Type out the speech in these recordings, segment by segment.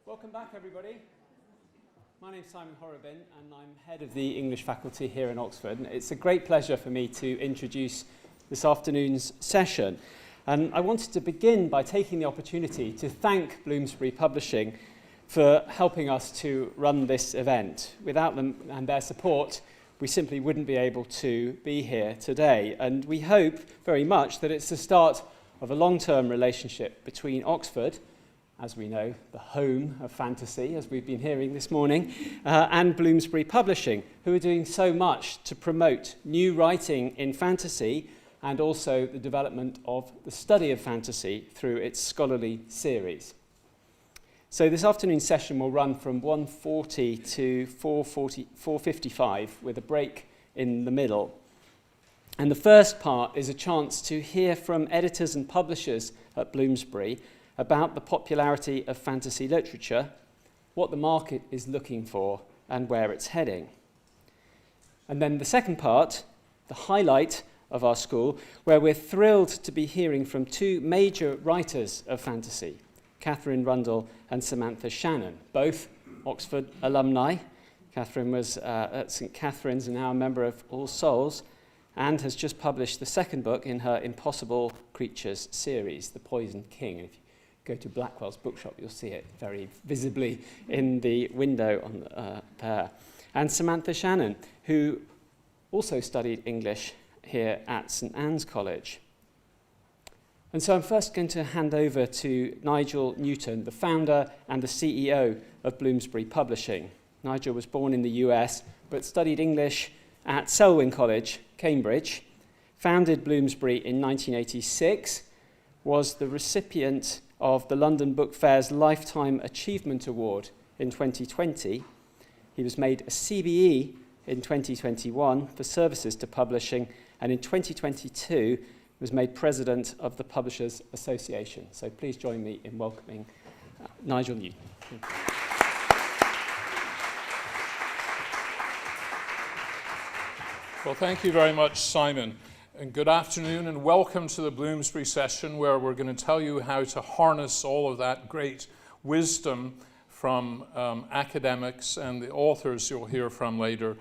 Welcome back, everybody. My name's Simon Horobin, and I'm head of the English faculty here in Oxford. And it's a great pleasure for me to introduce this afternoon's session. And I wanted to begin by taking the opportunity to thank Bloomsbury Publishing for helping us to run this event. Without them and their support, we simply wouldn't be able to be here today. And we hope very much that it's the start of a long-term relationship between Oxford, as we know, the home of fantasy, as we've been hearing this morning, and Bloomsbury Publishing, who are doing so much to promote new writing in fantasy and also the development of the study of fantasy through its scholarly series. So this afternoon's session will run from 1:40 to 4:55 with a break in the middle. And the first part is a chance to hear from editors and publishers at Bloomsbury about the popularity of fantasy literature, what the market is looking for, and where it's heading. And then the second part, the highlight of our school, where we're thrilled to be hearing from two major writers of fantasy, Catherine Rundell and Samantha Shannon, both Oxford alumni. Catherine was at St Catherine's and now a member of All Souls, and has just published the second book in her Impossible Creatures series, The Poisoned King. If you go to Blackwell's bookshop, you'll see it very visibly in the window on there. And Samantha Shannon, who also studied English here at St Anne's College. And so I'm first going to hand over to Nigel Newton, the founder and the CEO of Bloomsbury Publishing. Nigel was born in the US, but studied English at Selwyn College, Cambridge, founded Bloomsbury in 1986, was the recipient of the London Book Fair's Lifetime Achievement Award in 2020. He was made a CBE in 2021 for services to publishing, and in 2022 was made president of the Publishers Association. So please join me in welcoming Nigel Newton. Well, thank you very much, Simon. And good afternoon and welcome to the Bloomsbury session, where we're going to tell you how to harness all of that great wisdom from academics and the authors you'll hear from later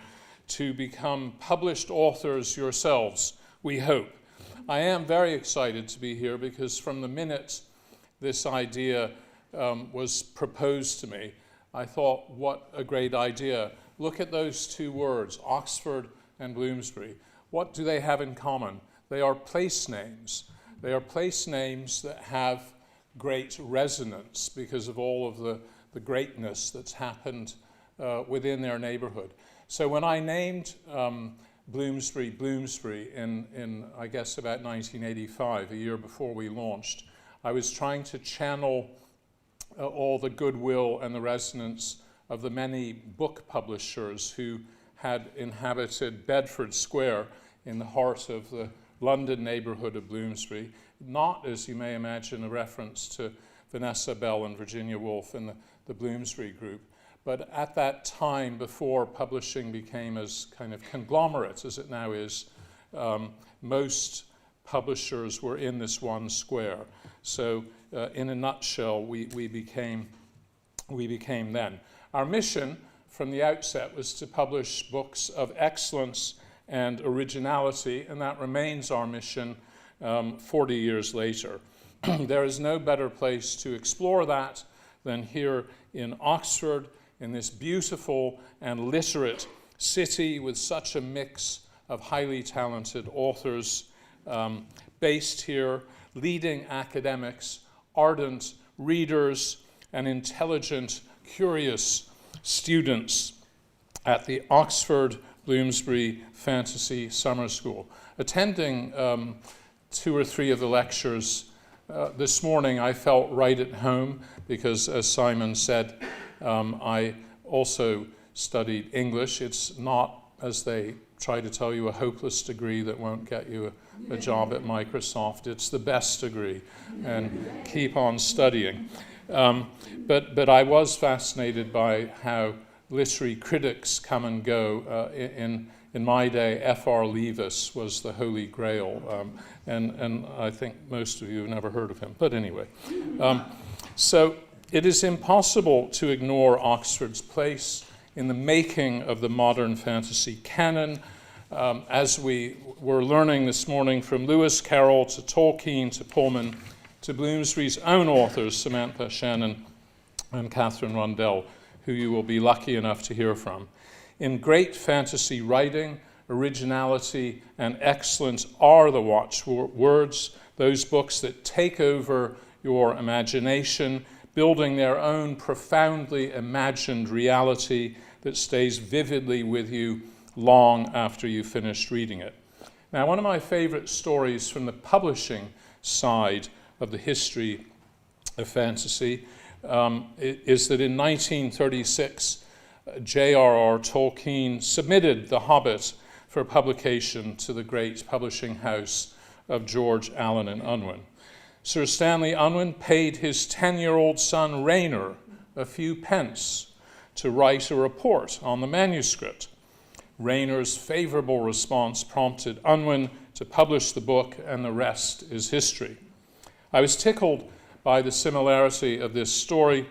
to become published authors yourselves, we hope. I am very excited to be here because from the minute this idea was proposed to me, I thought, what a great idea. Look at those two words, Oxford and Bloomsbury. What do they have in common? They are place names. They are place names that have great resonance because of all of the greatness that's happened within their neighborhood. So when I named Bloomsbury in I guess about 1985, a year before we launched, I was trying to channel all the goodwill and the resonance of the many book publishers who had inhabited Bedford Square in the heart of the London neighborhood of Bloomsbury, not, as you may imagine, a reference to Vanessa Bell and Virginia Woolf in the Bloomsbury group, but at that time, before publishing became as kind of conglomerate as it now is, most publishers were in this one square. So in a nutshell, we became then. Our mission from the outset was to publish books of excellence and originality, and that remains our mission 40 years later. There is no better place to explore that than here in Oxford, in this beautiful and literate city with such a mix of highly talented authors based here, leading academics, ardent readers, and intelligent, curious students at the Oxford Bloomsbury Fantasy Summer School. Attending 2 or 3 of the lectures this morning, I felt right at home because, as Simon said, I also studied English. It's not, as they try to tell you, a hopeless degree that won't get you a job at Microsoft. It's the best degree, and keep on studying. But I was fascinated by how literary critics come and go. In my day, F.R. Leavis was the holy grail, and I think most of you have never heard of him. But anyway, so It is impossible to ignore Oxford's place in the making of the modern fantasy canon, as we were learning this morning from Lewis Carroll to Tolkien to Pullman to Bloomsbury's own authors, Samantha Shannon and Catherine Rundell, who you will be lucky enough to hear from. In great fantasy writing, originality and excellence are the watchwords, those books that take over your imagination, building their own profoundly imagined reality that stays vividly with you long after you've finished reading it. Now, one of my favorite stories from the publishing side of the history of fantasy is that in 1936, J.R.R. Tolkien submitted The Hobbit for publication to the great publishing house of George Allen and Unwin. Sir Stanley Unwin paid his 10-year-old son Rayner a few pence to write a report on the manuscript. Rayner's favorable response prompted Unwin to publish the book, and the rest is history. I was tickled by the similarity of this story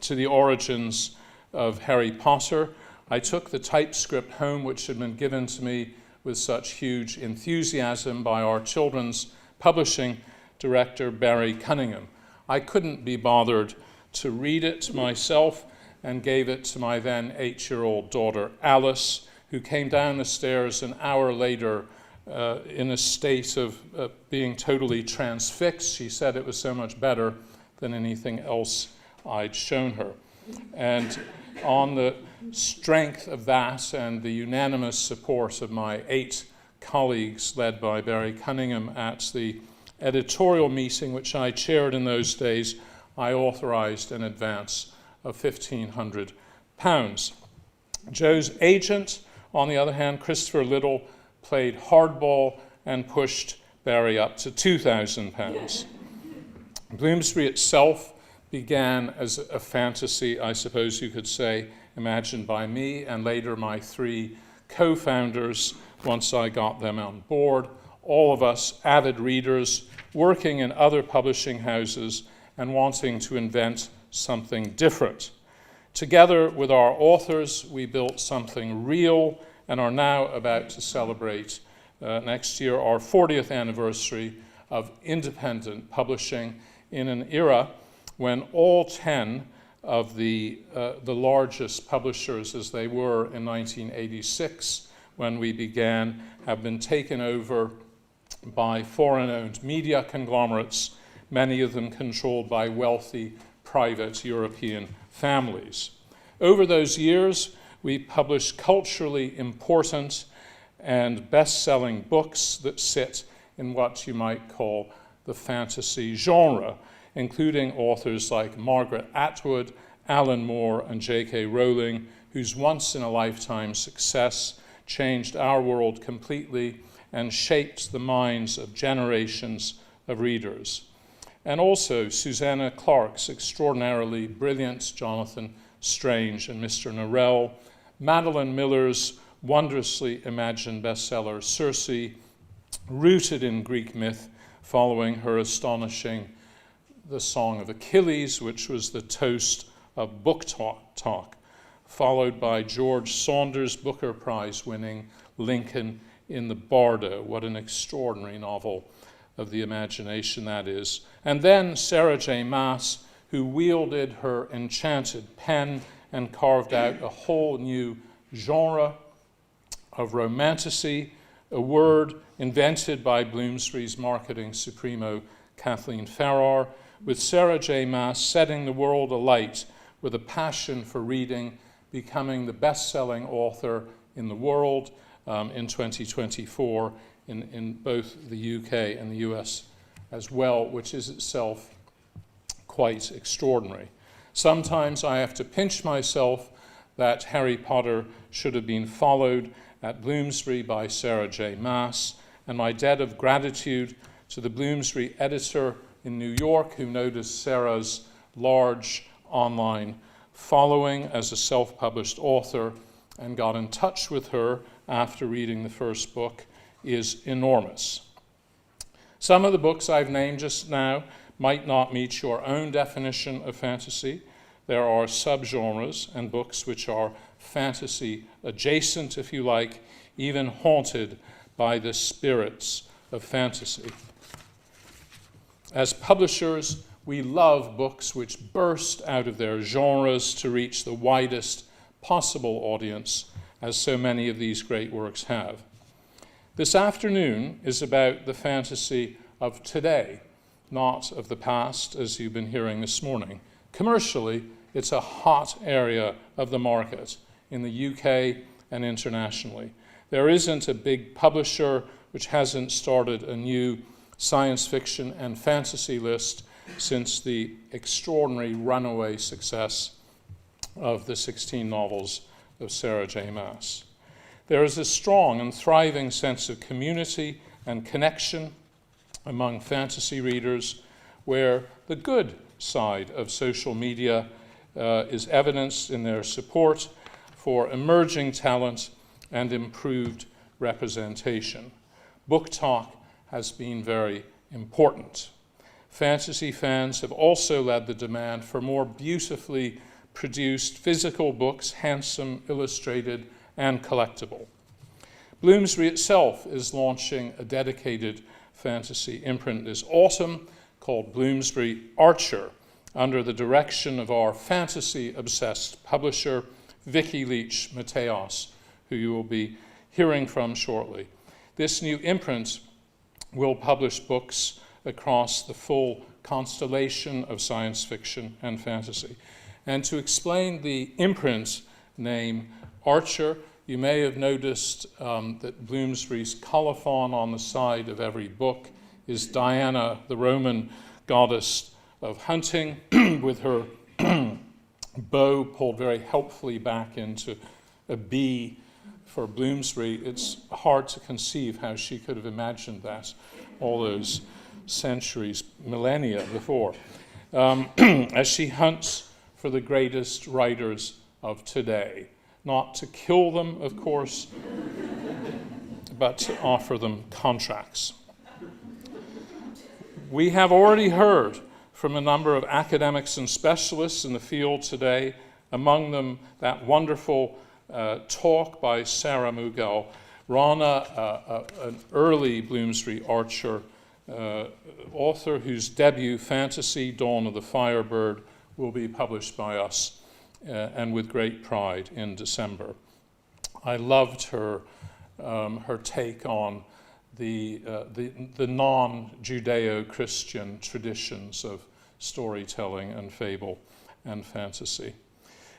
to the origins of Harry Potter. I took the typescript home, which had been given to me with such huge enthusiasm by our children's publishing director, Barry Cunningham. I couldn't be bothered to read it myself and gave it to my then 8-year-old daughter, Alice, who came down the stairs an hour later in a state of being totally transfixed. She said it was so much better than anything else I'd shown her. And on the strength of that and the unanimous support of my 8 colleagues led by Barry Cunningham at the editorial meeting, which I chaired in those days, I authorized an advance of £1,500. Joe's agent, on the other hand, Christopher Little, played hardball and pushed Barry up to £2,000. Bloomsbury itself began as a fantasy, I suppose you could say, imagined by me and later my 3 co-founders once I got them on board, all of us avid readers working in other publishing houses and wanting to invent something different. Together with our authors, we built something real and are now about to celebrate next year our 40th anniversary of independent publishing in an era when all 10 of the largest publishers, as they were in 1986 when we began, have been taken over by foreign-owned media conglomerates, many of them controlled by wealthy private European families. Over those years, we published culturally important and best-selling books that sit in what you might call the fantasy genre, including authors like Margaret Atwood, Alan Moore, and J.K. Rowling, whose once-in-a-lifetime success changed our world completely and shaped the minds of generations of readers. And also Susanna Clarke's extraordinarily brilliant Jonathan Strange and Mr. Norrell, Madeline Miller's wondrously imagined bestseller Circe, rooted in Greek myth, following her astonishing The Song of Achilles, which was the toast of book talk, followed by George Saunders' Booker Prize winning Lincoln in the Bardo. What an extraordinary novel of the imagination that is. And then Sarah J. Maas, who wielded her enchanted pen and carved out a whole new genre of romantasy, a word invented by Bloomsbury's marketing supremo Kathleen Farrar, with Sarah J. Maas setting the world alight with a passion for reading, becoming the best-selling author in the world in 2024 in both the UK and the US as well, which is itself quite extraordinary. Sometimes I have to pinch myself that Harry Potter should have been followed at Bloomsbury by Sarah J. Maas, and my debt of gratitude to the Bloomsbury editor in New York who noticed Sarah's large online following as a self-published author and got in touch with her after reading the first book is enormous. Some of the books I've named just now might not meet your own definition of fantasy. There are subgenres and books which are fantasy adjacent, if you like, even haunted by the spirits of fantasy. As publishers, we love books which burst out of their genres to reach the widest possible audience, as so many of these great works have. This afternoon is about the fantasy of today, not of the past, as you've been hearing this morning. Commercially, it's a hot area of the market in the UK and internationally. There isn't a big publisher which hasn't started a new science fiction and fantasy list since the extraordinary runaway success of the 16 novels of Sarah J. Maas. There is a strong and thriving sense of community and connection among fantasy readers, where the good side of social media is evidenced in their support for emerging talent and improved representation. Book talk has been very important. Fantasy fans have also led the demand for more beautifully produced physical books, handsome, illustrated, and collectible. Bloomsbury itself is launching a dedicated fantasy imprint this autumn called Bloomsbury Archer, under the direction of our fantasy-obsessed publisher, Vicky, Leech, Mateos, who you will be hearing from shortly. This new imprint will publish books across the full constellation of science fiction and fantasy. And to explain the imprint name, Archer, you may have noticed that Bloomsbury's colophon on the side of every book is Diana, the Roman goddess of hunting, with her bow pulled very helpfully back into a B for Bloomsbury. It's hard to conceive how she could have imagined that all those centuries, millennia before, as she hunts for the greatest writers of today. Not to kill them, of course, but to offer them contracts. We have already heard from a number of academics and specialists in the field today, among them that wonderful talk by Sarah Mugel. Rana, an early Bloomsbury Archer author whose debut fantasy, Dawn of the Firebird, will be published by us and with great pride in December. I loved her take on the non-Judeo-Christian traditions of storytelling and fable and fantasy.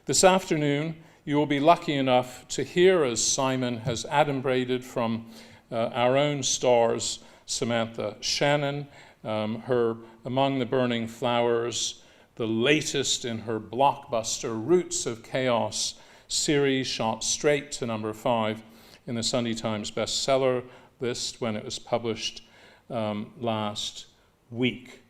This afternoon, you will be lucky enough to hear, as Simon has adumbrated from our own stars, Samantha Shannon, her Among the Burning Flowers, the latest in her blockbuster Roots of Chaos series, shot straight to number 5 in the Sunday Times bestseller list when it was published last week.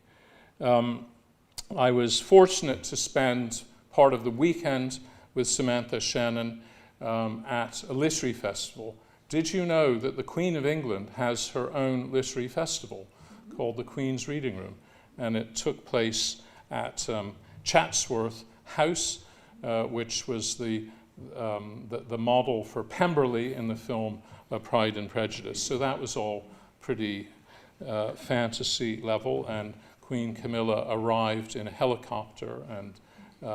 I was fortunate to spend part of the weekend with Samantha Shannon at a literary festival. Did you know that the Queen of England has her own literary festival called the Queen's Reading Room? And it took place at Chatsworth House, which was the model for Pemberley in the film Pride and Prejudice. So that was all pretty fantasy level, and Queen Camilla arrived in a helicopter and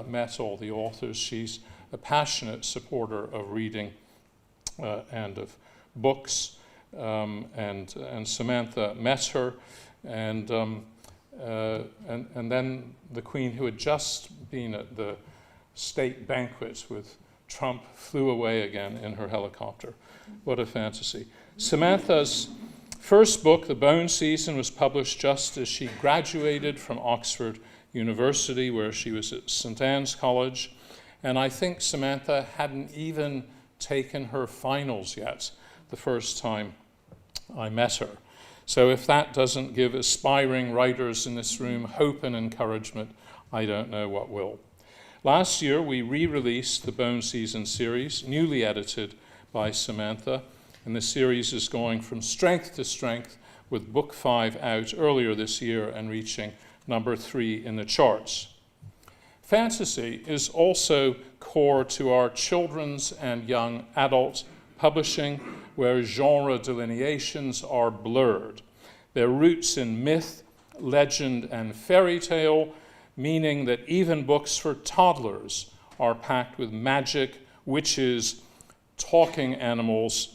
met all the authors. She's a passionate supporter of reading and of books, and Samantha met her, and then the Queen, who had just been at the state banquet with Trump, flew away again in her helicopter. What a fantasy. Samantha's first book, The Bone Season, was published just as she graduated from Oxford University, where she was at St. Anne's College. And I think Samantha hadn't even taken her finals yet the first time I met her. So if that doesn't give aspiring writers in this room hope and encouragement, I don't know what will. Last year, we re-released the Bone Season series, newly edited by Samantha, and the series is going from strength to strength, with book 5 out earlier this year and reaching number 3 in the charts. Fantasy is also core to our children's and young adult publishing, where genre delineations are blurred. Their roots in myth, legend, and fairy tale, meaning that even books for toddlers are packed with magic, witches, talking animals,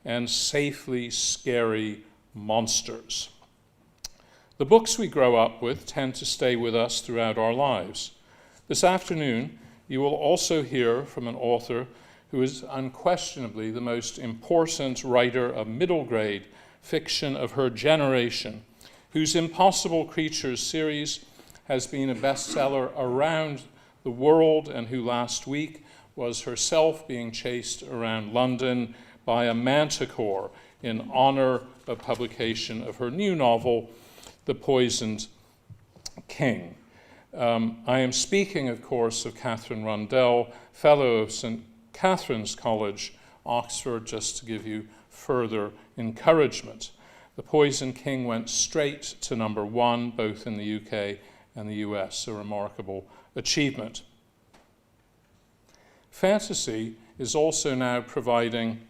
and safely scary monsters. The books we grow up with tend to stay with us throughout our lives. This afternoon, you will also hear from an author who is unquestionably the most important writer of middle grade fiction of her generation, whose Impossible Creatures series has been a bestseller around the world, and who last week was herself being chased around London by a manticore in honor of publication of her new novel, The Poisoned King. I am speaking, of course, of Catherine Rundell, Fellow of St. Catherine's College, Oxford, just to give you further encouragement. The Poisoned King went straight to number 1, both in the UK and the US, a remarkable achievement. Fantasy is also now providing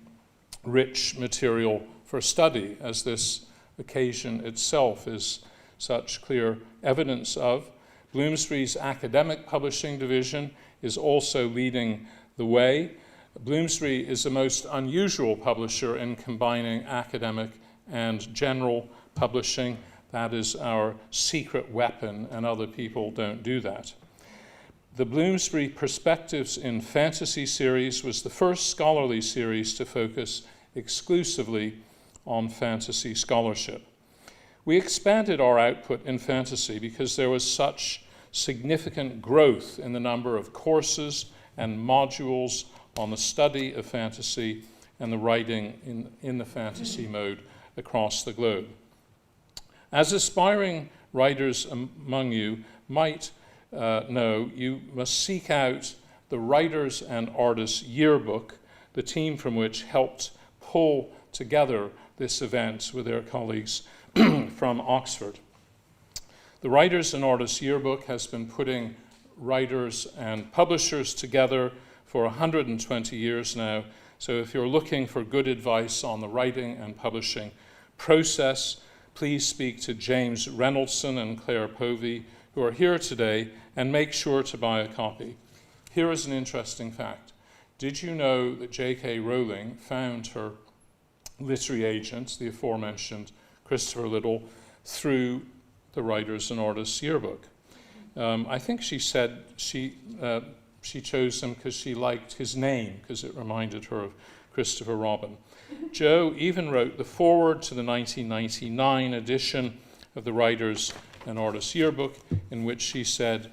rich material for study, as this occasion itself is such clear evidence of. Bloomsbury's Academic Publishing Division is also leading the way. Bloomsbury is the most unusual publisher in combining academic and general publishing. That is our secret weapon, and other people don't do that. The Bloomsbury Perspectives in Fantasy series was the first scholarly series to focus exclusively on fantasy scholarship. We expanded our output in fantasy because there was such significant growth in the number of courses and modules on the study of fantasy and the writing in the fantasy mode across the globe. As aspiring writers among you might know, you must seek out the Writers and Artists Yearbook, the team from which helped pull together this event with their colleagues from Oxford. The Writers and Artists Yearbook has been putting writers and publishers together for 120 years now, so if you're looking for good advice on the writing and publishing process, please speak to James Reynoldson and Claire Povey, who are here today, and make sure to buy a copy. Here is an interesting fact. Did you know that J.K. Rowling found her literary agent, the aforementioned Christopher Little, through the Writers and Artists Yearbook? I think she said she chose him because she liked his name, because it reminded her of Christopher Robin. Jo even wrote the foreword to the 1999 edition of the Writers and Artists Yearbook, in which she said,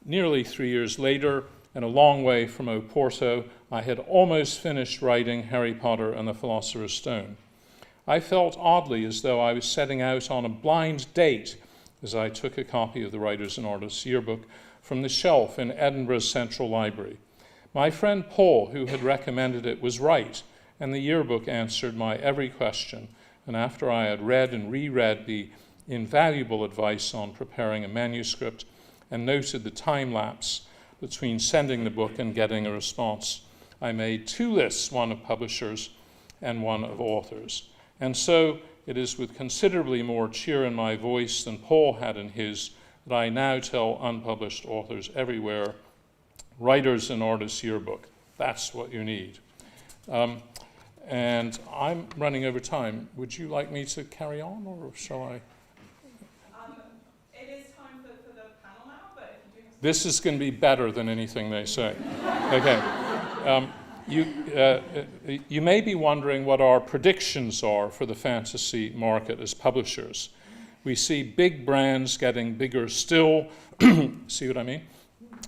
"Nearly 3 years later, and a long way from Oporto, I had almost finished writing Harry Potter and the Philosopher's Stone. I felt oddly as though I was setting out on a blind date as I took a copy of the Writers and Artists Yearbook from the shelf in Edinburgh's Central Library. My friend Paul, who had recommended it, was right, and the yearbook answered my every question, and after I had read and reread the invaluable advice on preparing a manuscript and noted the time lapse between sending the book and getting a response, I made 2 lists, one of publishers and one of authors. And so it is with considerably more cheer in my voice than Paul had in his that I now tell unpublished authors everywhere, Writers and Artists Yearbook. That's what you need." And I'm running over time. Would you like me to carry on, or shall I? It is time for the panel now, but if you do... This is going to be better than anything they say. Okay. You may be wondering what our predictions are for the fantasy market as publishers. We see big brands getting bigger still, see what I mean?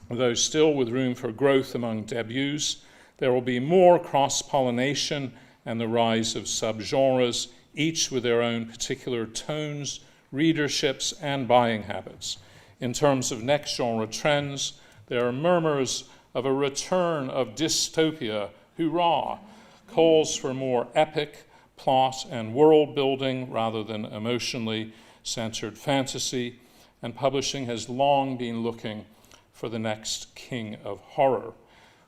Though still with room for growth among debuts. There will be more cross-pollination and the rise of subgenres, each with their own particular tones, readerships, and buying habits. In terms of next genre trends, there are murmurs of a return of dystopia, hurrah, calls for more epic plot and world building rather than emotionally centered fantasy, and publishing has long been looking for the next king of horror.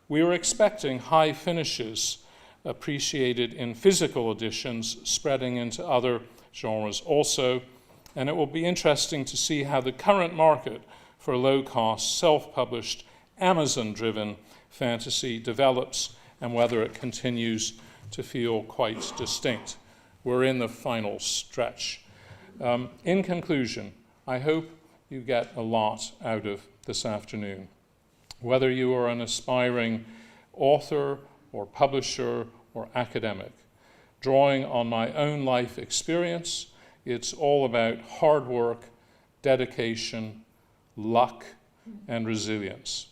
We were expecting high finishes appreciated in physical editions, spreading into other genres also, and it will be interesting to see how the current market for low-cost, self-published, Amazon-driven fantasy develops and whether it continues to feel quite distinct. We're in the final stretch. In conclusion, I hope you get a lot out of this afternoon. Whether you are an aspiring author or publisher or academic, drawing on my own life experience, it's all about hard work, dedication, luck, and resilience.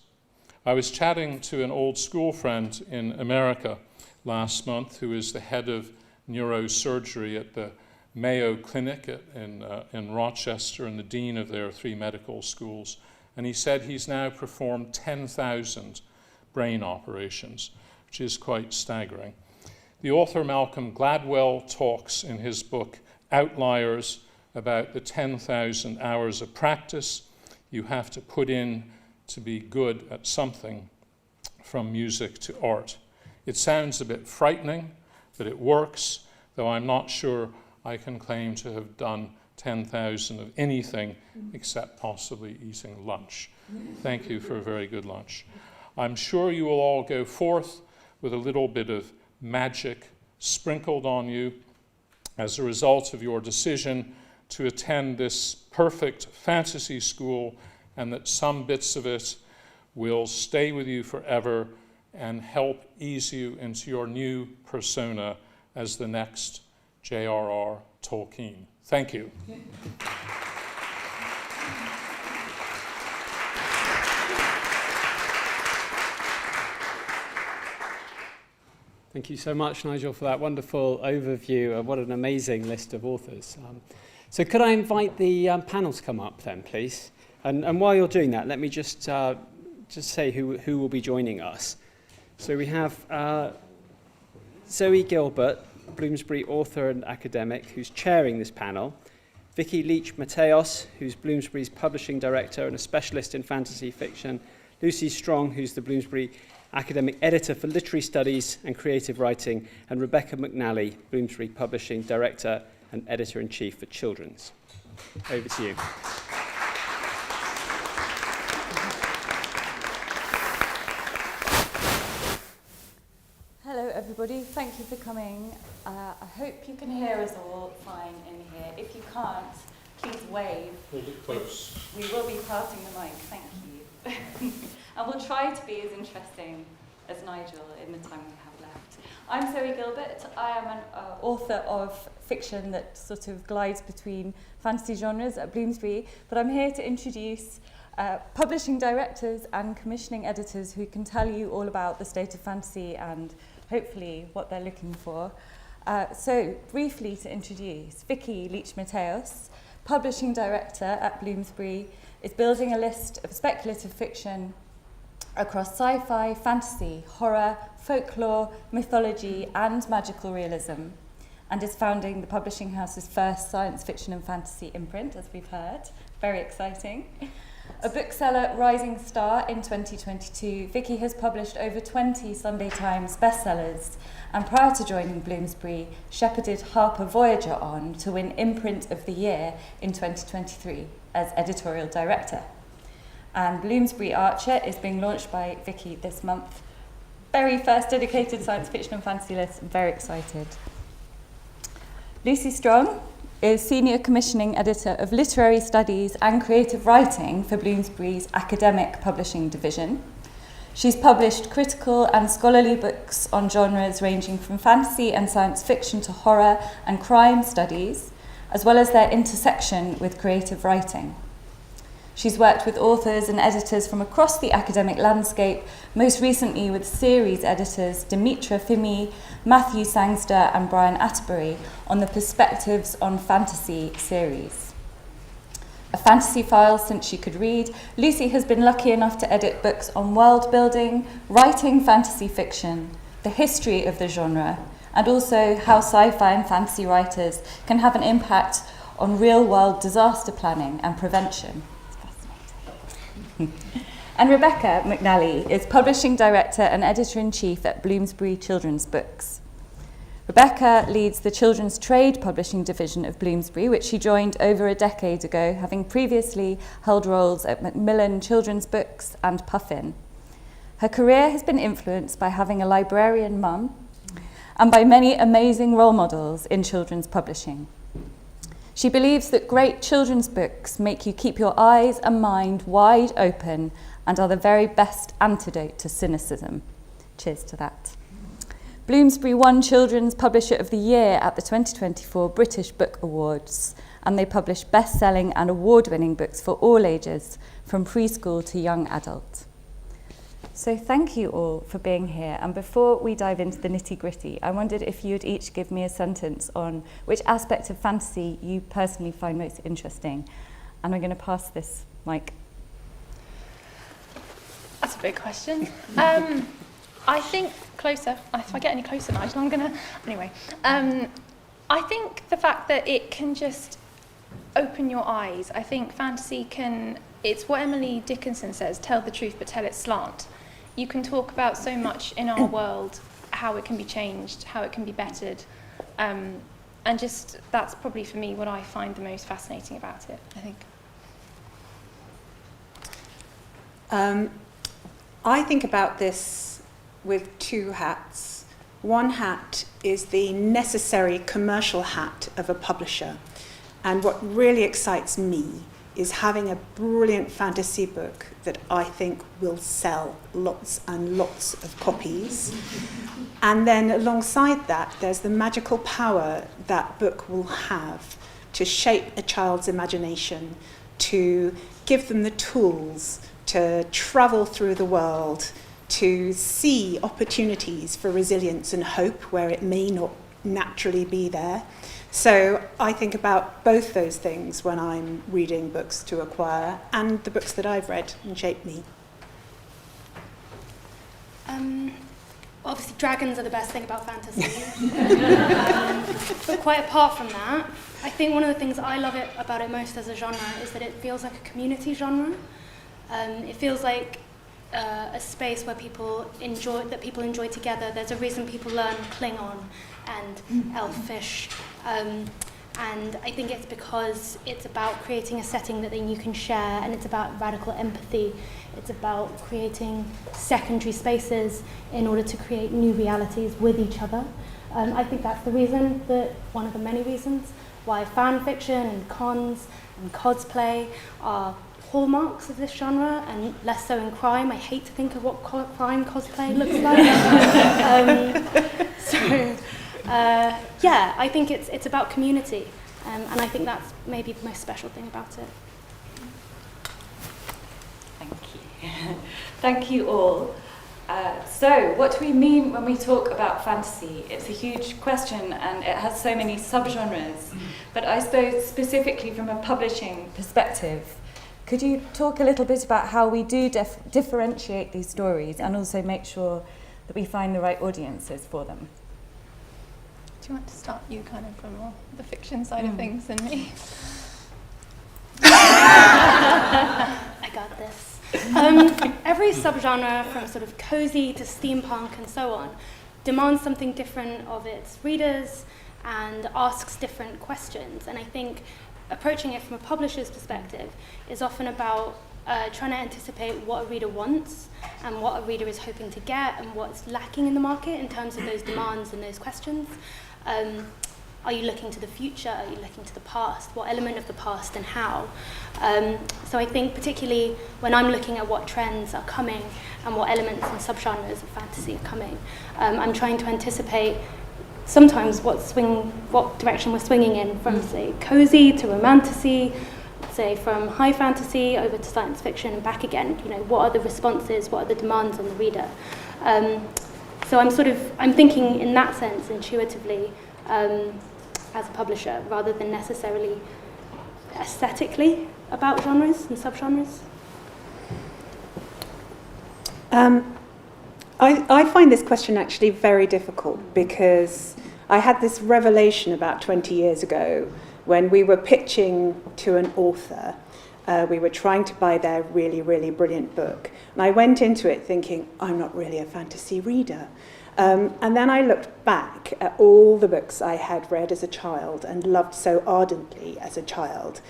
I was chatting to an old school friend in America last month who is the head of neurosurgery at the Mayo Clinic in Rochester and the dean of their 3 medical schools. And he said he's now performed 10,000 brain operations, which is quite staggering. The author Malcolm Gladwell talks in his book Outliers about the 10,000 hours of practice you have to put in to be good at something, from music to art. It sounds a bit frightening, but it works, though I'm not sure I can claim to have done 10,000 of anything except possibly eating lunch. Thank you for a very good lunch. I'm sure you will all go forth with a little bit of magic sprinkled on you as a result of your decision to attend this perfect fantasy school, and that some bits of it will stay with you forever and help ease you into your new persona as the next J.R.R. Tolkien. Thank you. Thank you so much, Nigel, for that wonderful overview. What an amazing list of authors. So could I invite the panel to come up then, please? And while you're doing that, let me just say who will be joining us. So we have Zoe Gilbert, Bloomsbury author and academic, who's chairing this panel. Vicky Leech Mateos, who's Bloomsbury's publishing director and a specialist in fantasy fiction. Lucy Strong, who's the Bloomsbury Academic Editor for Literary Studies and Creative Writing, and Rebecca McNally, Bloomsbury Publishing Director and Editor-in-Chief for Children's. Over to you. Hello everybody, thank you for coming. I hope you can hear us all fine in here. If you can't, please wave. Hold it close. We will be passing the mic, thank you. And we'll try to be as interesting as Nigel in the time we have left. I'm Zoe Gilbert. I am an author of fiction that sort of glides between fantasy genres at Bloomsbury, but I'm here to introduce publishing directors and commissioning editors who can tell you all about the state of fantasy and hopefully what they're looking for. So briefly to introduce, Vicky Leech Mateos, publishing director at Bloomsbury, is building a list of speculative fiction across sci-fi, fantasy, horror, folklore, mythology and magical realism, and is founding the publishing house's first science fiction and fantasy imprint, as we've heard. Very exciting. A bookseller rising star in 2022, Vicky has published over 20 Sunday Times bestsellers, and prior to joining Bloomsbury, shepherded Harper Voyager on to win Imprint of the Year in 2023 as editorial director. And Bloomsbury Archer is being launched by Vicky this month. Very first dedicated science fiction and fantasy list. I'm very excited. Lucy Strong is Senior Commissioning Editor of Literary Studies and Creative Writing for Bloomsbury's Academic Publishing Division. She's published critical and scholarly books on genres ranging from fantasy and science fiction to horror and crime studies, as well as their intersection with creative writing. She's worked with authors and editors from across the academic landscape, most recently with series editors Dimitra Fimi, Matthew Sangster and Brian Atterbury on the Perspectives on Fantasy series. A fantasy file since she could read, Lucy has been lucky enough to edit books on world building, writing fantasy fiction, the history of the genre, and also how sci-fi and fantasy writers can have an impact on real-world disaster planning and prevention. And Rebecca McNally is Publishing Director and Editor-in-Chief at Bloomsbury Children's Books. Rebecca leads the Children's Trade Publishing Division of Bloomsbury, which she joined over a decade ago, having previously held roles at Macmillan Children's Books and Puffin. Her career has been influenced by having a librarian mum and by many amazing role models in children's publishing. She believes that great children's books make you keep your eyes and mind wide open and are the very best antidote to cynicism. Cheers to that. Bloomsbury won Children's Publisher of the Year at the 2024 British Book Awards, and they publish best-selling and award-winning books for all ages, from preschool to young adult. So thank you all for being here. And before we dive into the nitty-gritty, I wondered if you'd each give me a sentence on which aspect of fantasy you personally find most interesting. And I'm going to pass this mic. That's a big question. I think closer. If I get any closer, Nigel, I'm gonna. Anyway, I think the fact that it can just open your eyes. I think fantasy can. It's what Emily Dickinson says: "Tell the truth, but tell it slant." You can talk about so much in our world, how it can be changed, how it can be bettered, and just that's probably for me what I find the most fascinating about it. I think. I think about this with two hats. One hat is the necessary commercial hat of a publisher. And what really excites me is having a brilliant fantasy book that I think will sell lots and lots of copies. And then alongside that, there's the magical power that book will have to shape a child's imagination, to give them the tools to travel through the world, to see opportunities for resilience and hope where it may not naturally be there. So I think about both those things when I'm reading books to acquire and the books that I've read and shaped me. Obviously dragons are the best thing about fantasy. But quite apart from that, I think one of the things I love about it most as a genre is that it feels like a community genre. It feels like a space where people enjoy together. There's a reason people learn Klingon and Elfish, and I think it's because it's about creating a setting that then you can share, and it's about radical empathy. It's about creating secondary spaces in order to create new realities with each other. I think that's the reason, one of the many reasons, why fan fiction and cons and cosplay are hallmarks of this genre, and less so in crime. I hate to think of what crime cosplay looks like. Yeah, I think it's about community, and I think that's maybe the most special thing about it. Thank you. Thank you all. So, what do we mean when we talk about fantasy? It's a huge question, and it has so many subgenres. But I suppose specifically from a publishing perspective, could you talk a little bit about how we do differentiate these stories and also make sure that we find the right audiences for them? Do you want to start, you kind of from more the fiction side of things than me? I got this. Every subgenre, from sort of cozy to steampunk and so on, demands something different of its readers and asks different questions. And I think approaching it from a publisher's perspective is often about trying to anticipate what a reader wants and what a reader is hoping to get and what's lacking in the market in terms of those demands and those questions. Are you looking to the future? Are you looking to the past? What element of the past and how? So I think particularly when I'm looking at what trends are coming and what elements and subgenres of fantasy are coming, I'm trying to anticipate sometimes what direction we're swinging in, from say cozy to romantasy, say from high fantasy over to science fiction and back again. You know, what are the responses? What are the demands on the reader? So I'm thinking in that sense intuitively as a publisher, rather than necessarily aesthetically about genres and subgenres. I find this question actually very difficult, because I had this revelation about 20 years ago when we were pitching to an author, We were trying to buy their really, really brilliant book. And I went into it thinking, I'm not really a fantasy reader. And then I looked back at all the books I had read as a child and loved so ardently as a child,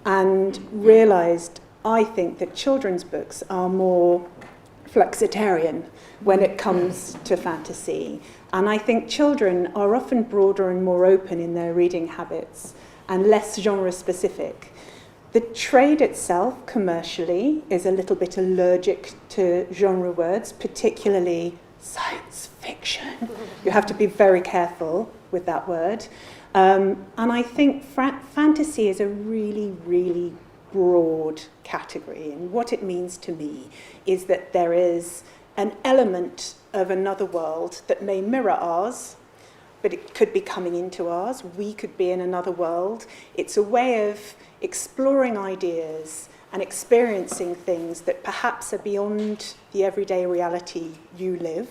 and realised I think that children's books are more flexitarian when it comes to fantasy. And I think children are often broader and more open in their reading habits and less genre-specific. The trade itself, commercially, is a little bit allergic to genre words, particularly science fiction. You have to be very careful with that word. And I think fantasy is a really, really broad category. And what it means to me is that there is an element of another world that may mirror ours, but it could be coming into ours. We could be in another world. It's a way of exploring ideas and experiencing things that perhaps are beyond the everyday reality you live,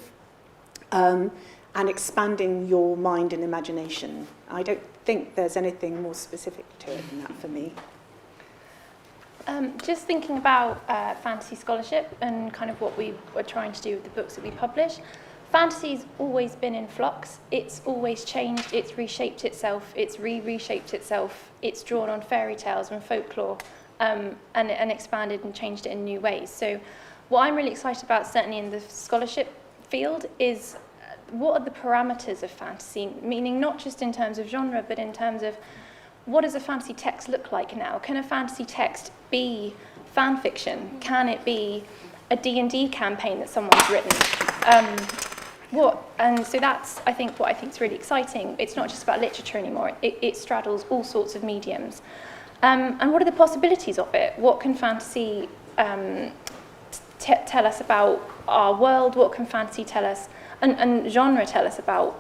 and expanding your mind and imagination. I don't think there's anything more specific to it than that for me. Just thinking about fantasy scholarship and kind of what we were trying to do with the books that we publish. Fantasy's always been in flux. It's always changed, it's reshaped itself, it's reshaped itself, it's drawn on fairy tales and folklore, and expanded and changed it in new ways. So what I'm really excited about, certainly in the scholarship field, is what are the parameters of fantasy, meaning not just in terms of genre, but in terms of what does a fantasy text look like now? Can a fantasy text be fan fiction? Can it be a D&D campaign that someone's written? And so that's, I think, what I think is really exciting. It's not just about literature anymore. It straddles all sorts of mediums. And what are the possibilities of it? What can fantasy tell us about our world? What can fantasy tell us? And genre tell us about,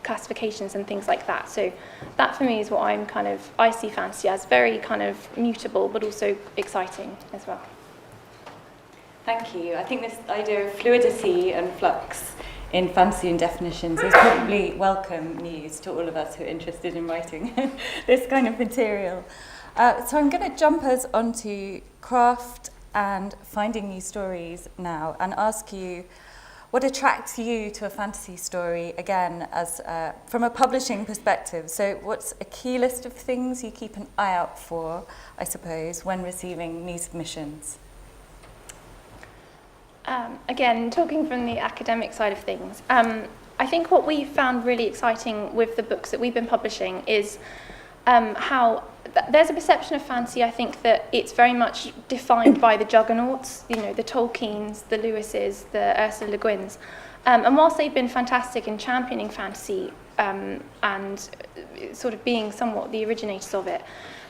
classifications and things like that. So that for me is what I see fantasy as very kind of mutable, but also exciting as well. Thank you. I think this idea of fluidity and flux in fantasy and definitions is probably welcome news to all of us who are interested in writing this kind of material. So I'm going to jump us onto craft and finding new stories now and ask you, what attracts you to a fantasy story, again, as from a publishing perspective? So what's a key list of things you keep an eye out for, I suppose, when receiving new submissions? Again, talking from the academic side of things, I think what we found really exciting with the books that we've been publishing is how there's a perception of fantasy, I think, that it's very much defined by the juggernauts, the Tolkiens, the Lewises, the Ursula Le Guins. And whilst they've been fantastic in championing fantasy and sort of being somewhat the originators of it,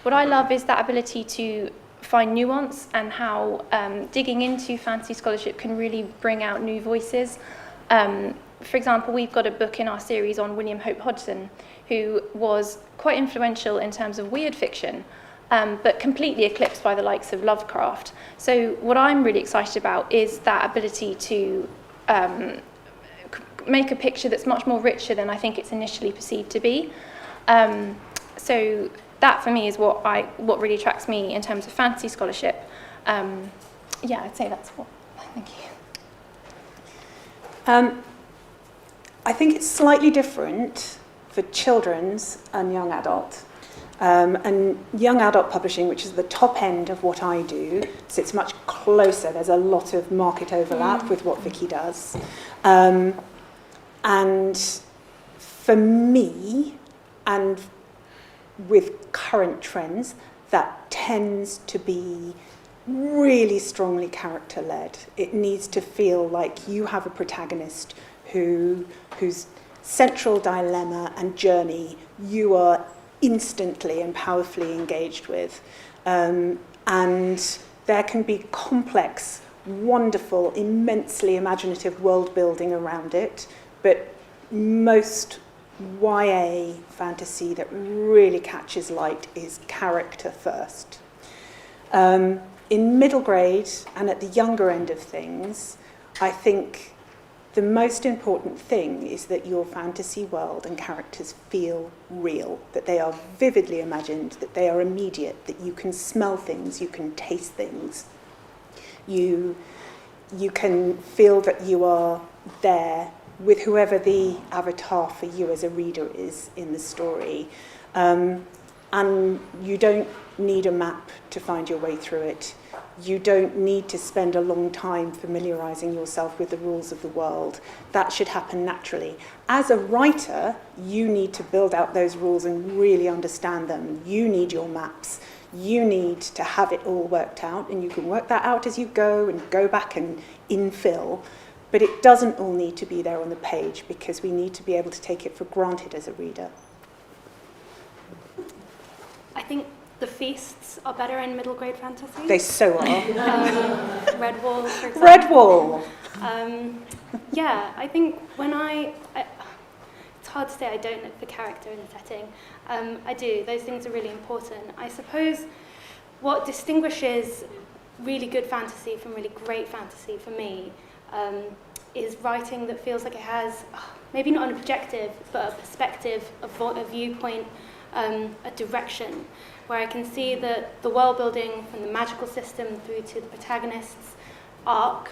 what I love is that ability to find nuance and how digging into fantasy scholarship can really bring out new voices. For example, we've got a book in our series on William Hope Hodgson, who was quite influential in terms of weird fiction, but completely eclipsed by the likes of Lovecraft. So what I'm really excited about is that ability to make a picture that's much more richer than I think it's initially perceived to be. So that for me is what really attracts me in terms of fantasy scholarship. I'd say that's what. Thank you. I think it's slightly different for children's and young adult. And young adult publishing, which is the top end of what I do, sits much closer. There's a lot of market overlap with what Vicky does. And for me, and with current trends, that tends to be really strongly character-led. It needs to feel like you have a protagonist whose central dilemma and journey you are instantly and powerfully engaged with. And there can be complex, wonderful, immensely imaginative world building around it, but most YA fantasy that really catches light is character first. In middle grade and at the younger end of things, I think The most important thing is that your fantasy world and characters feel real, that they are vividly imagined, that they are immediate, that you can smell things, you can taste things. You can feel that you are there with whoever the avatar for you as a reader is in the story. And you don't need a map to find your way through it. You don't need to spend a long time familiarising yourself with the rules of the world. That should happen naturally. As a writer, you need to build out those rules and really understand them. You need your maps. You need to have it all worked out, and you can work that out as you go and go back and infill. But it doesn't all need to be there on the page, because we need to be able to take it for granted as a reader. I think the feasts are better in middle grade fantasy. They so are. Redwall, for example. Redwall! Yeah, I think when it's hard to say I don't look for character in the setting. I do. Those things are really important. I suppose what distinguishes really good fantasy from really great fantasy for me is writing that feels like it has, maybe not an objective, but a perspective, a viewpoint, a direction, where I can see that the world building from the magical system through to the protagonist's arc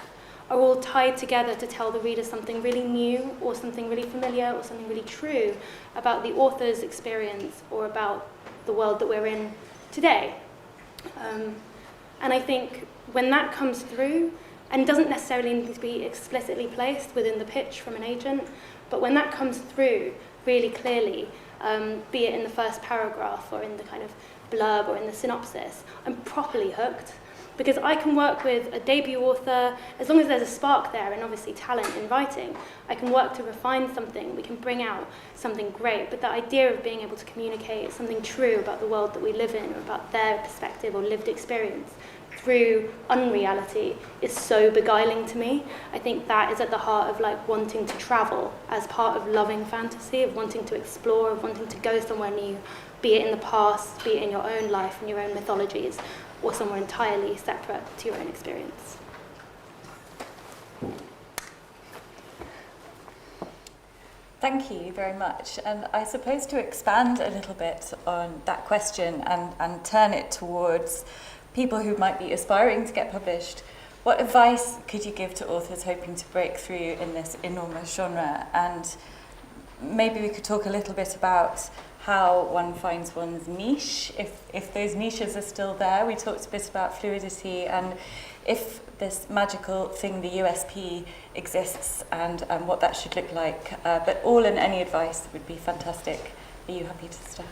are all tied together to tell the reader something really new, or something really familiar, or something really true about the author's experience or about the world that we're in today. And I think when that comes through, and doesn't necessarily need to be explicitly placed within the pitch from an agent, but when that comes through really clearly, be it in the first paragraph or in the kind of blurb or in the synopsis, I'm properly hooked. Because I can work with a debut author, as long as there's a spark there and obviously talent in writing, I can work to refine something, we can bring out something great. But the idea of being able to communicate something true about the world that we live in, or about their perspective or lived experience through unreality, is so beguiling to me. I think that is at the heart of like wanting to travel as part of loving fantasy, of wanting to explore, of wanting to go somewhere new, be it in the past, be it in your own life and your own mythologies, or somewhere entirely separate to your own experience. Thank you very much. And I suppose to expand a little bit on that question and turn it towards people who might be aspiring to get published, what advice could you give to authors hoping to break through in this enormous genre? And maybe we could talk a little bit about how one finds one's niche, if those niches are still there. We talked a bit about fluidity, and if this magical thing, the USP, exists, and what that should look like. But all and any advice would be fantastic. Are you happy to start?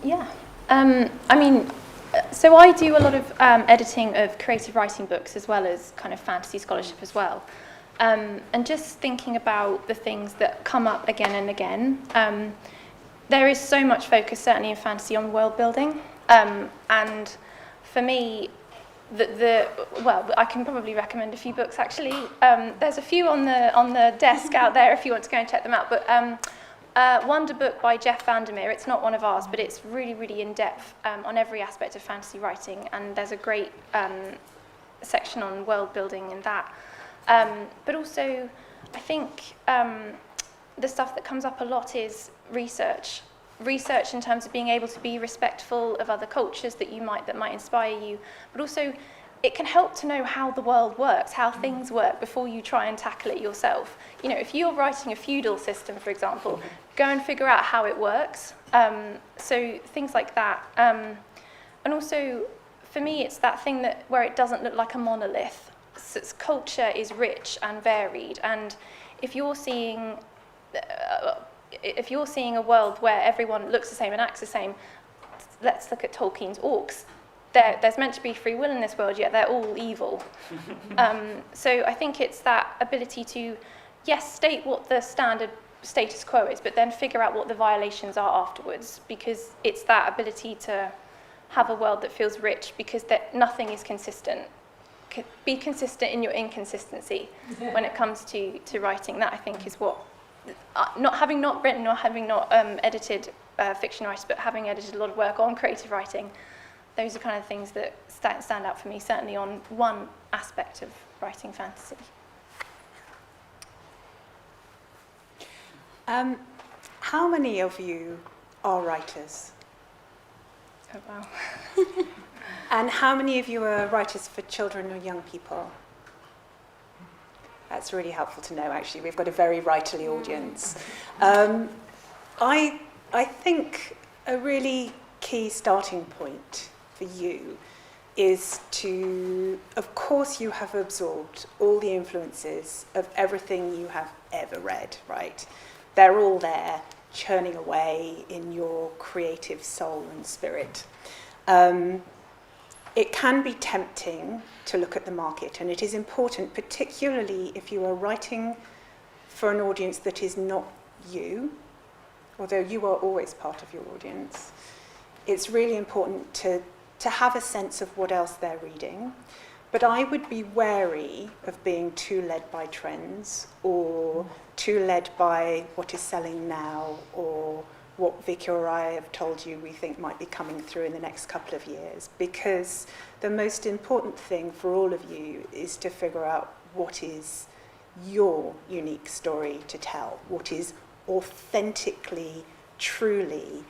Yeah. I mean, so I do a lot of editing of creative writing books as well as kind of fantasy scholarship as well. And just thinking about the things that come up again and again. There is so much focus, certainly in fantasy, on world building. And for me, well, I can probably recommend a few books actually. There's a few on the desk out there if you want to go and check them out. But Wonder Book by Jeff Vandermeer, it's not one of ours, but it's really, really in-depth on every aspect of fantasy writing. And there's a great section on world building in that. But also, I think the stuff that comes up a lot is research in terms of being able to be respectful of other cultures that might inspire you, but also it can help to know how the world works, how things work before you try and tackle it yourself. You know, if you're writing a feudal system, for example, go and figure out how it works. So things like that. And also, for me, it's that thing where it doesn't look like a monolith. So culture is rich and varied, and if you're seeing a world where everyone looks the same and acts the same, let's look at Tolkien's orcs. There's meant to be free will in this world, yet they're all evil. So I think it's that ability to, yes, state what the standard status quo is, but then figure out what the violations are afterwards, because it's that ability to have a world that feels rich, because nothing is consistent. Be consistent in your inconsistency when it comes to writing. That, I think, is what, having not written or having not edited fiction writers, but having edited a lot of work on creative writing, those are kind of things that stand out for me, certainly on one aspect of writing fantasy. How many of you are writers? Oh, wow. And how many of you are writers for children or young people? That's really helpful to know, actually. We've got a very writerly audience. I think a really key starting point for you is to, of course, you have absorbed all the influences of everything you have ever read, right? They're all there, churning away in your creative soul and spirit. It can be tempting to look at the market, and it is important, particularly if you are writing for an audience that is not you, although you are always part of your audience. It's really important to have a sense of what else they're reading, but I would be wary of being too led by trends or too led by what is selling now or what Vicky or I have told you we think might be coming through in the next couple of years, because the most important thing for all of you is to figure out what is your unique story to tell, what is authentically, truly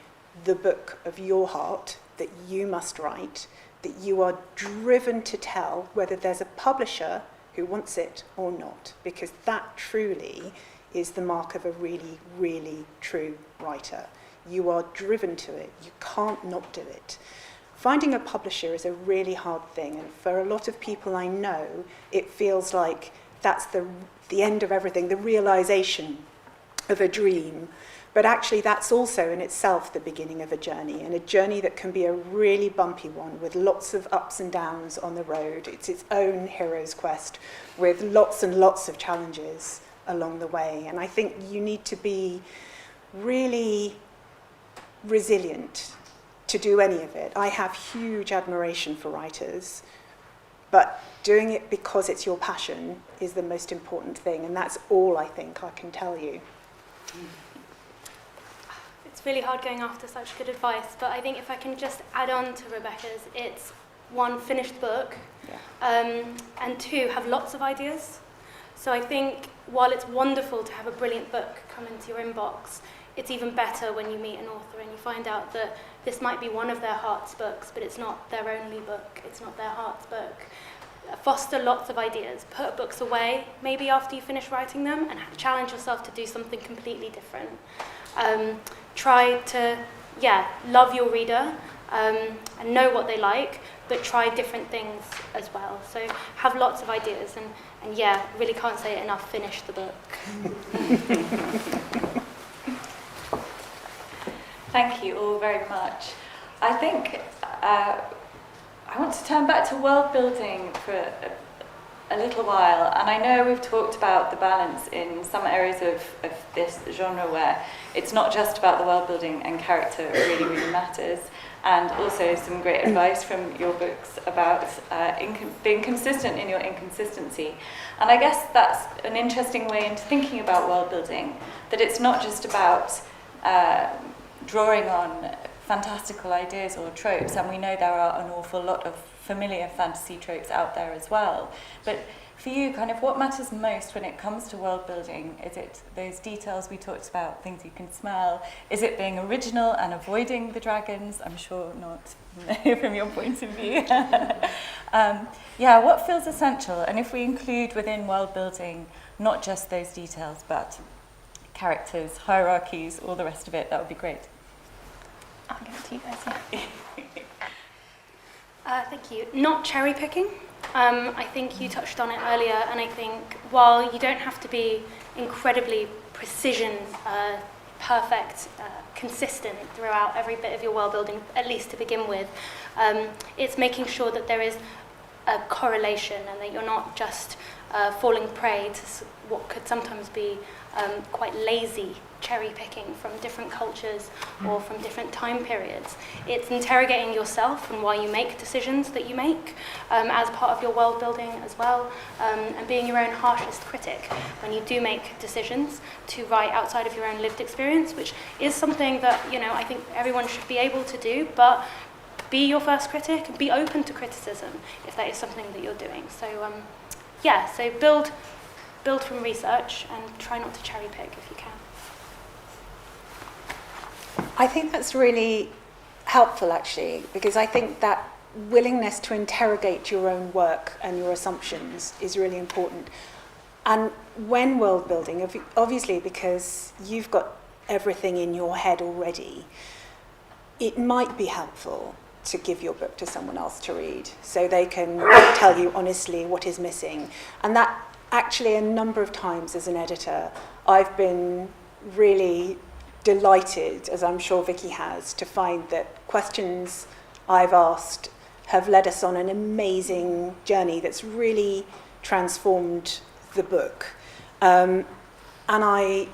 the book of your heart that you must write, that you are driven to tell, whether there's a publisher who wants it or not, because that truly is the mark of a really, really true writer. You are driven to it. You can't not do it. Finding a publisher is a really hard thing, and for a lot of people I know, it feels like that's the end of everything, the realization of a dream. But actually that's also in itself the beginning of a journey, and a journey that can be a really bumpy one with lots of ups and downs on the road. It's its own hero's quest with lots and lots of challenges along the way. And I think you need to be really resilient to do any of it. I have huge admiration for writers, but doing it because it's your passion is the most important thing, and that's all I think I can tell you. It's really hard going after such good advice, but I think if I can just add on to Rebecca's, it's one, finish the book, and two, have lots of ideas. So I think while it's wonderful to have a brilliant book come into your inbox, it's even better when you meet an author and you find out that this might be one of their heart's books, but it's not their only book, it's not their heart's book. Foster lots of ideas, put books away, maybe after you finish writing them, and challenge yourself to do something completely different. Try to, love your reader and know what they like, but try different things as well. So have lots of ideas, and really can't say it enough, finish the book. Thank you all very much. I think I want to turn back to world building for a little while, and I know we've talked about the balance in some areas of this genre where it's not just about the world building and character really, really matters, and also some great advice from your books about being consistent in your inconsistency. And I guess that's an interesting way into thinking about world building, that it's not just about drawing on fantastical ideas or tropes, and we know there are an awful lot of familiar fantasy tropes out there as well. But for you, kind of what matters most when it comes to world building? Is it those details we talked about, things you can smell? Is it being original and avoiding the dragons? I'm sure not from your point of view. What feels essential? And if we include within world building not just those details, but characters, hierarchies, all the rest of it, that would be great. I'll give it to you guys, Thank you. Not cherry picking. I think you touched on it earlier, and I think while you don't have to be incredibly precision, perfect, consistent throughout every bit of your world building, at least to begin with, it's making sure that there is a correlation and that you're not just falling prey to what could sometimes be quite lazy cherry picking from different cultures or from different time periods. It's interrogating yourself and why you make decisions that you make as part of your world building as well, and being your own harshest critic when you do make decisions to write outside of your own lived experience, which is something that I think everyone should be able to do, but be your first critic and be open to criticism if that is something that you're doing. So so build from research and try not to cherry pick if you can. I think that's really helpful, actually, because I think that willingness to interrogate your own work and your assumptions is really important. And when world building, obviously because you've got everything in your head already, it might be helpful to give your book to someone else to read so they can tell you honestly what is missing. And that actually a number of times as an editor, I've been really delighted, as I'm sure Vicky has, to find that questions I've asked have led us on an amazing journey that's really transformed the book. And I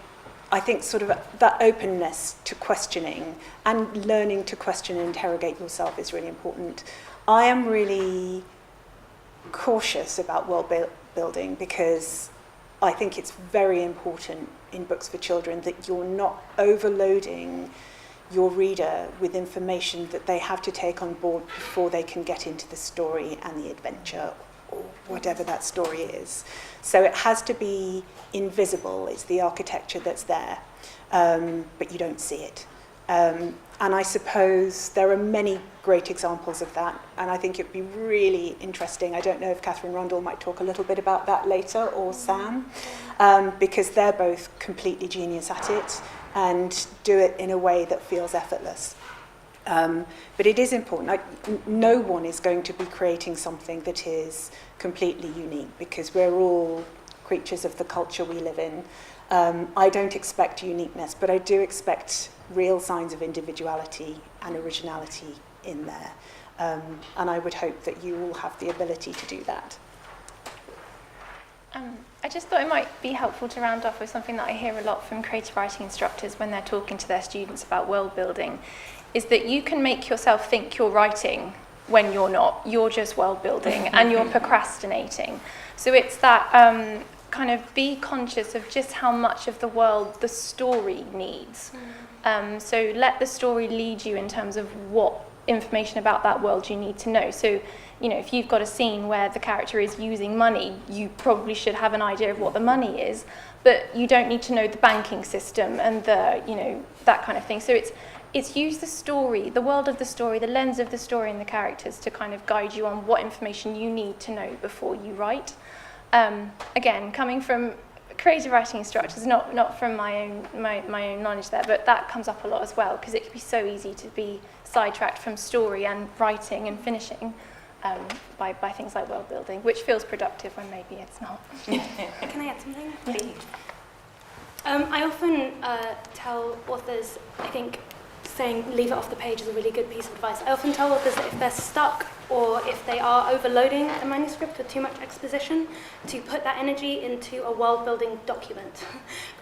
think sort of that openness to questioning and learning to question and interrogate yourself is really important. I am really cautious about world building because I think it's very important in books for children that you're not overloading your reader with information that they have to take on board before they can get into the story and the adventure or whatever that story is. So it has to be invisible. It's the architecture that's there, but you don't see it. And I suppose there are many great examples of that, and I think it'd be really interesting. I don't know if Catherine Rundle might talk a little bit about that later, or Sam, because they're both completely genius at it and do it in a way that feels effortless. But it is important. No one is going to be creating something that is completely unique because we're all creatures of the culture we live in. I don't expect uniqueness, but I do expect real signs of individuality and originality in there. And I would hope that you all have the ability to do that. I just thought it might be helpful to round off with something that I hear a lot from creative writing instructors when they're talking to their students about world building, is that you can make yourself think you're writing when you're not. You're just world building and you're procrastinating. So it's that kind of be conscious of just how much of the world the story needs. So let the story lead you in terms of what information about that world you need to know. So, you know, if you've got a scene where the character is using money, you probably should have an idea of what the money is, but you don't need to know the banking system and the, you know, that kind of thing. So it's use the story, the world of the story, the lens of the story and the characters to kind of guide you on what information you need to know before you write. Again, coming from creative writing instructors, not from my own knowledge there, but that comes up a lot as well because it can be so easy to be sidetracked from story and writing and finishing by things like world building, which feels productive when maybe it's not. Can I add something? Please. I often tell authors, I think saying leave it off the page is a really good piece of advice. I often tell authors that if they're stuck or if they are overloading a manuscript with too much exposition, to put that energy into a world-building document,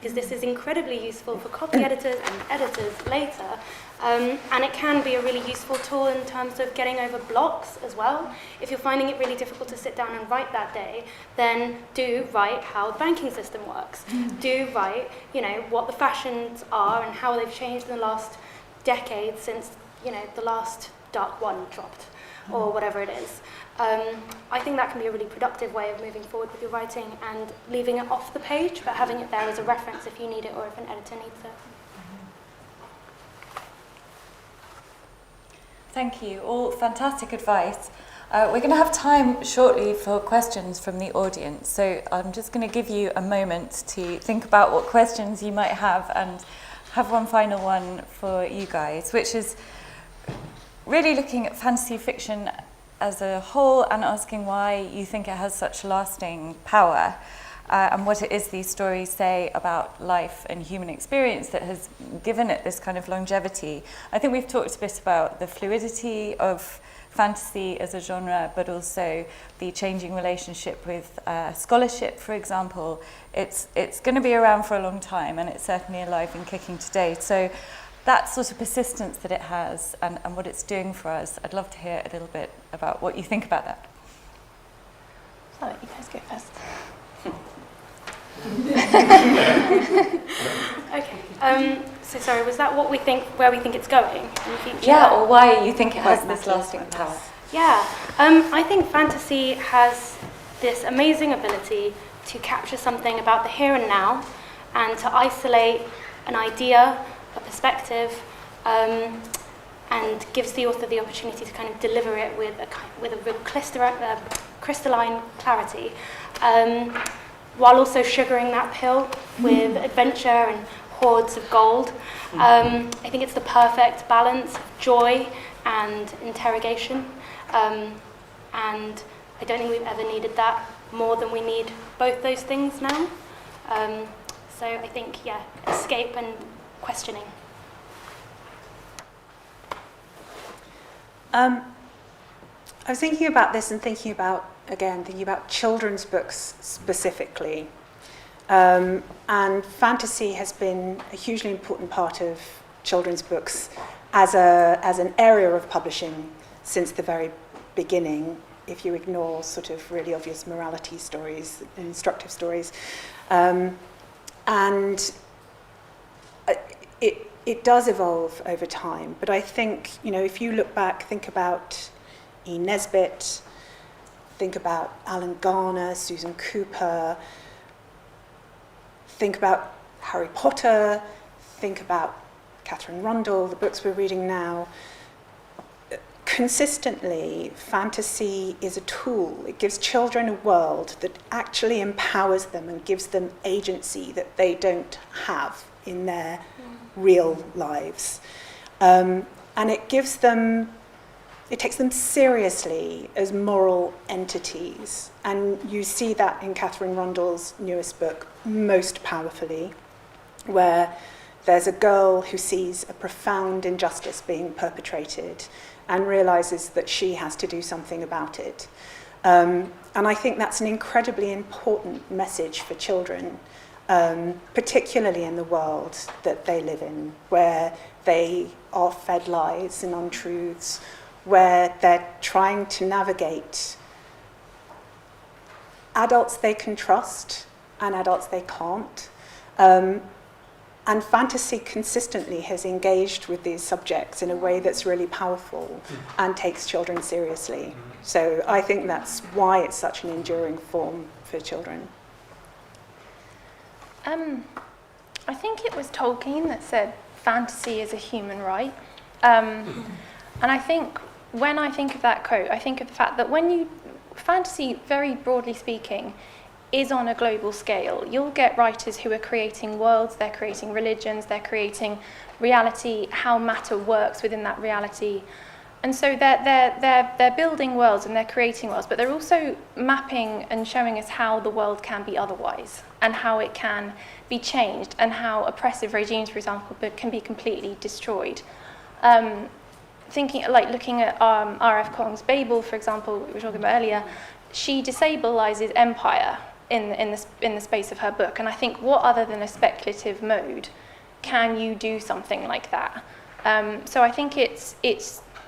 because this is incredibly useful for copy editors and editors later, and it can be a really useful tool in terms of getting over blocks as well. If you're finding it really difficult to sit down and write that day, then do write how the banking system works. Do write, you know, what the fashions are and how they've changed in the last decade since, you know, the last Dark One dropped, or whatever it is. I think that can be a really productive way of moving forward with your writing and leaving it off the page, but having it there as a reference if you need it or if an editor needs it. Thank you. All fantastic advice. We're going to have time shortly for questions from the audience, so I'm just going to give you a moment to think about what questions you might have and have one final one for you guys, which is really looking at fantasy fiction as a whole and asking why you think it has such lasting power and what it is these stories say about life and human experience that has given it this kind of longevity. I think we've talked a bit about the fluidity of fantasy as a genre, but also the changing relationship with scholarship, for example. It's going to be around for a long time, and it's certainly alive and kicking today. So that sort of persistence that it has and what it's doing for us, I'd love to hear a little bit about what you think about that. I'll let you guys go first. Okay. So sorry, was that what we think, where we think it's going in the future? Yeah, or why you think it has this lasting power. Yeah, I think fantasy has this amazing ability to capture something about the here and now and to isolate an idea, a perspective, and gives the author the opportunity to kind of deliver it with a real crystalline clarity, while also sugaring that pill with adventure and hoards of gold. I think it's the perfect balance of joy and interrogation, and I don't think we've ever needed that more than we need both those things now. So I think, yeah, escape and questioning. I was thinking about this and thinking about children's books specifically. And fantasy has been a hugely important part of children's books as an area of publishing since the very beginning, if you ignore sort of really obvious morality stories and instructive stories. And it does evolve over time, but I think, if you look back, think about E. Nesbit, think about Alan Garner, Susan Cooper, think about Harry Potter, think about Catherine Rundell, the books we're reading now. Consistently, fantasy is a tool. It gives children a world that actually empowers them and gives them agency that they don't have in their real lives. And it takes them seriously as moral entities. And you see that in Catherine Rundell's newest book most powerfully, where there's a girl who sees a profound injustice being perpetrated and realizes that she has to do something about it. And I think that's an incredibly important message for children, particularly in the world that they live in, where they are fed lies and untruths, where they're trying to navigate adults they can trust and adults they can't. And fantasy consistently has engaged with these subjects in a way that's really powerful and takes children seriously. So I think that's why it's such an enduring form for children. I think it was Tolkien that said fantasy is a human right. And I think when I think of that quote, I think of the fact that fantasy, very broadly speaking, is on a global scale. You'll get writers who are creating worlds, they're creating religions, they're creating reality, how matter works within that reality. And so they're building worlds and they're creating worlds, but they're also mapping and showing us how the world can be otherwise and how it can be changed and how oppressive regimes, for example, can be completely destroyed. Looking at R.F. Kuang's Babel, for example, we were talking about earlier, she destabilizes empire in the space of her book. And I think, what other than a speculative mode can you do something like that? So I think it's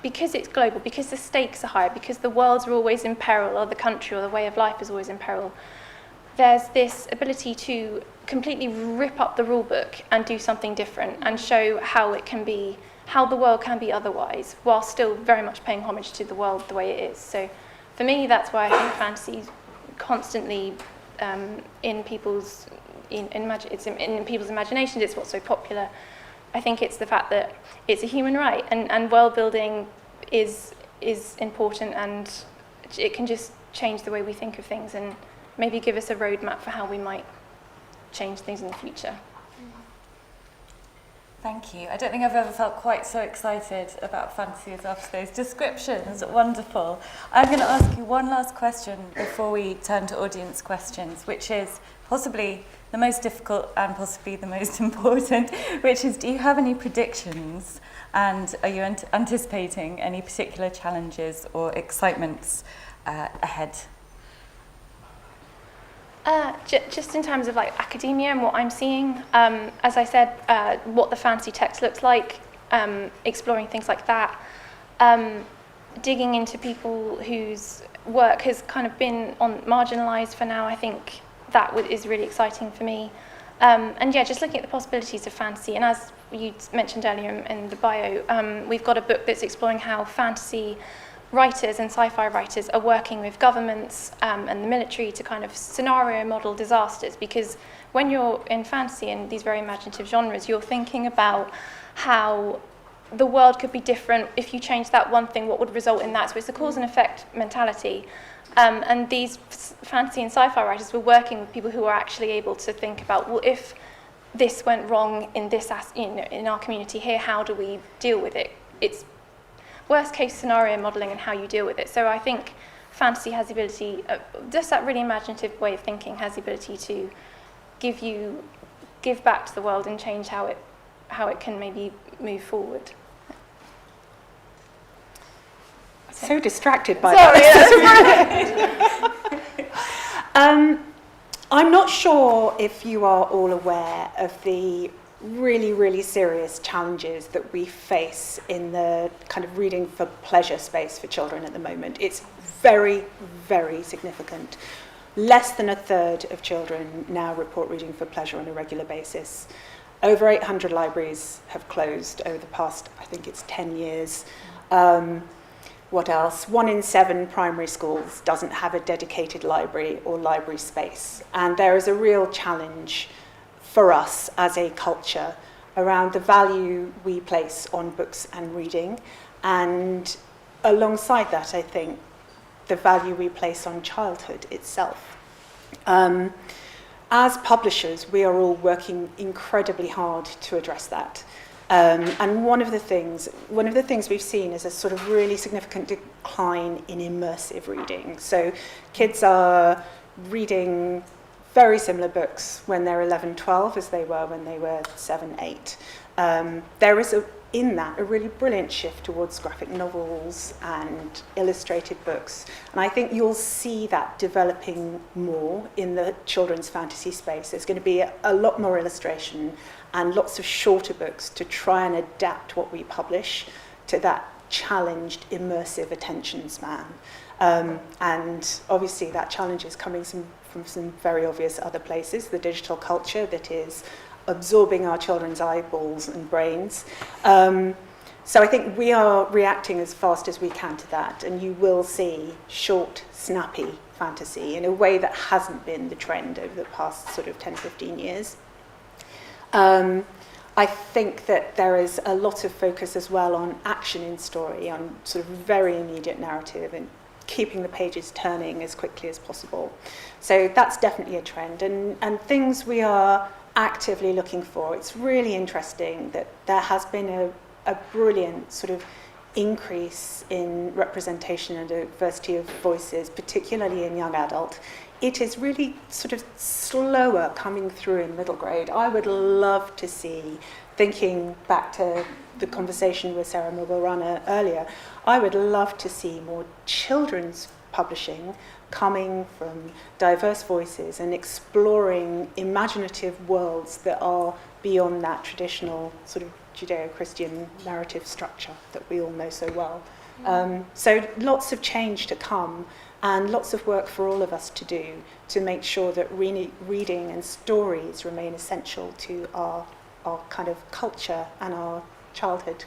because it's global, because the stakes are higher, because the worlds are always in peril, or the country or the way of life is always in peril. There's this ability to completely rip up the rule book and do something different and show how the world can be otherwise, while still very much paying homage to the world the way it is. So for me, that's why I think fantasy is constantly in people's imaginations. It's what's so popular. I think it's the fact that it's a human right, and world building is important, and it can just change the way we think of things and maybe give us a roadmap for how we might change things in the future. Thank you. I don't think I've ever felt quite so excited about fantasy as after those descriptions. Wonderful. I'm going to ask you one last question before we turn to audience questions, which is possibly the most difficult and possibly the most important, which is, do you have any predictions, and are you anticipating any particular challenges or excitements ahead? Just in terms of academia and what I'm seeing, as I said, what the fantasy text looks like, exploring things like that, digging into people whose work has kind of been marginalised for now. I think that is really exciting for me. And yeah, just looking at the possibilities of fantasy. And as you mentioned earlier in the bio, we've got a book that's exploring how fantasy writers and sci-fi writers are working with governments and the military to kind of scenario model disasters, because when you're in fantasy and these very imaginative genres, you're thinking about how the world could be different. If you change that one thing, what would result in that? So it's a cause and effect mentality. And these fantasy and sci-fi writers were working with people who are actually able to think about, well, if this went wrong in this, in our community here, how do we deal with it? It's worst case scenario modelling and how you deal with it. So I think fantasy has the ability, just that really imaginative way of thinking has the ability to give back to the world and change how it can maybe move forward. So distracted by that. I'm not sure if you are all aware of the really, really serious challenges that we face in the kind of reading for pleasure space for children at the moment. It's very, very significant. Less than a third of children now report reading for pleasure on a regular basis. Over 800 libraries have closed over the past, I think it's 10 years. What else? 1 in 7 primary schools doesn't have a dedicated library or library space. And there is a real challenge for us as a culture around the value we place on books and reading. And alongside that, I think, the value we place on childhood itself. As publishers, we are all working incredibly hard to address that. And one of the things we've seen is a sort of really significant decline in immersive reading. So kids are reading very similar books when they're 11, 12 as they were when they were 7, 8. There is in that a really brilliant shift towards graphic novels and illustrated books. And I think you'll see that developing more in the children's fantasy space. There's going to be a lot more illustration and lots of shorter books to try and adapt what we publish to that challenged, immersive attention span. And obviously that challenge is coming from some very obvious other places, the digital culture that is absorbing our children's eyeballs and brains. So I think we are reacting as fast as we can to that, and you will see short, snappy fantasy in a way that hasn't been the trend over the past sort of 10, 15 years. I think that there is a lot of focus as well on action in story, on sort of very immediate narrative and keeping the pages turning as quickly as possible. So that's definitely a trend, and things we are actively looking for. It's really interesting that there has been a brilliant sort of increase in representation and diversity of voices, particularly in young adult. It is really sort of slower coming through in middle grade. I would love to see, thinking back to the conversation with Sarah Milburana earlier, I would love to see more children's publishing coming from diverse voices and exploring imaginative worlds that are beyond that traditional sort of Judeo-Christian narrative structure that we all know so well. So lots of change to come and lots of work for all of us to do to make sure that reading and stories remain essential to our kind of culture and our childhood.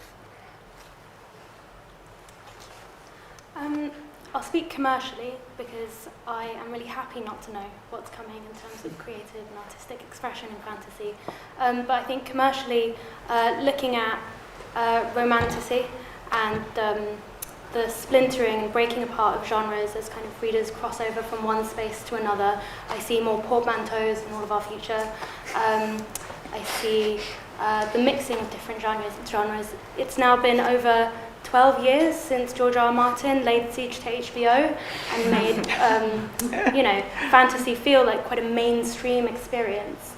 I'll speak commercially because I am really happy not to know what's coming in terms of creative and artistic expression in fantasy. But I think commercially, looking at romantasy and the splintering and breaking apart of genres as kind of readers cross over from one space to another, I see more portmanteaus in all of our future. I see the mixing of different genres. It's now been over 12 years since J.R.R. Martin laid siege to HBO and made, fantasy feel like quite a mainstream experience,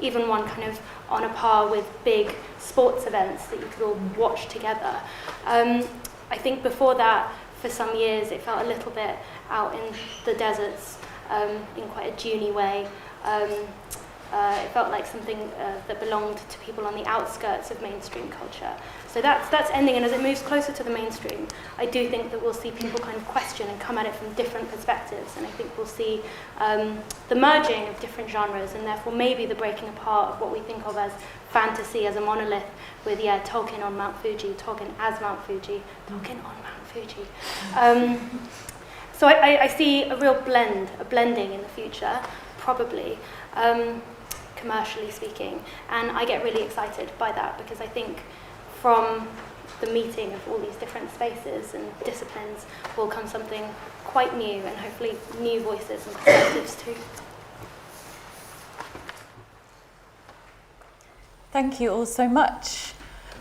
even one kind of on a par with big sports events that you could all watch together. I think before that, for some years, it felt a little bit out in the deserts in quite a Juney way. It felt like something that belonged to people on the outskirts of mainstream culture. So that's ending, and as it moves closer to the mainstream, I do think that we'll see people kind of question and come at it from different perspectives, and I think we'll see the merging of different genres, and therefore maybe the breaking apart of what we think of as fantasy as a monolith with, Tolkien on Mount Fuji, Tolkien as Mount Fuji, Tolkien on Mount Fuji. So I see a real blending in the future, probably. Commercially speaking, and I get really excited by that because I think from the meeting of all these different spaces and disciplines will come something quite new, and hopefully new voices and perspectives too. Thank you all so much.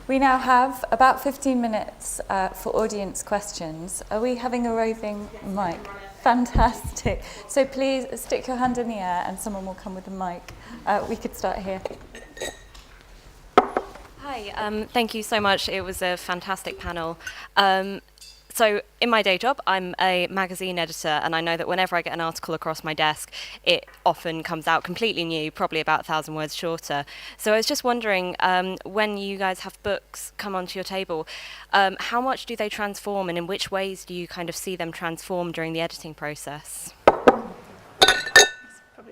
We now have about 15 minutes for audience questions. Are we having a roving mic? Fantastic. So please stick your hand in the air and someone will come with the mic. We could start here. Hi, thank you so much. It was a fantastic panel. So in my day job, I'm a magazine editor, and I know that whenever I get an article across my desk, it often comes out completely new, probably about 1,000 words shorter. So I was just wondering, when you guys have books come onto your table, how much do they transform, and in which ways do you kind of see them transform during the editing process? Probably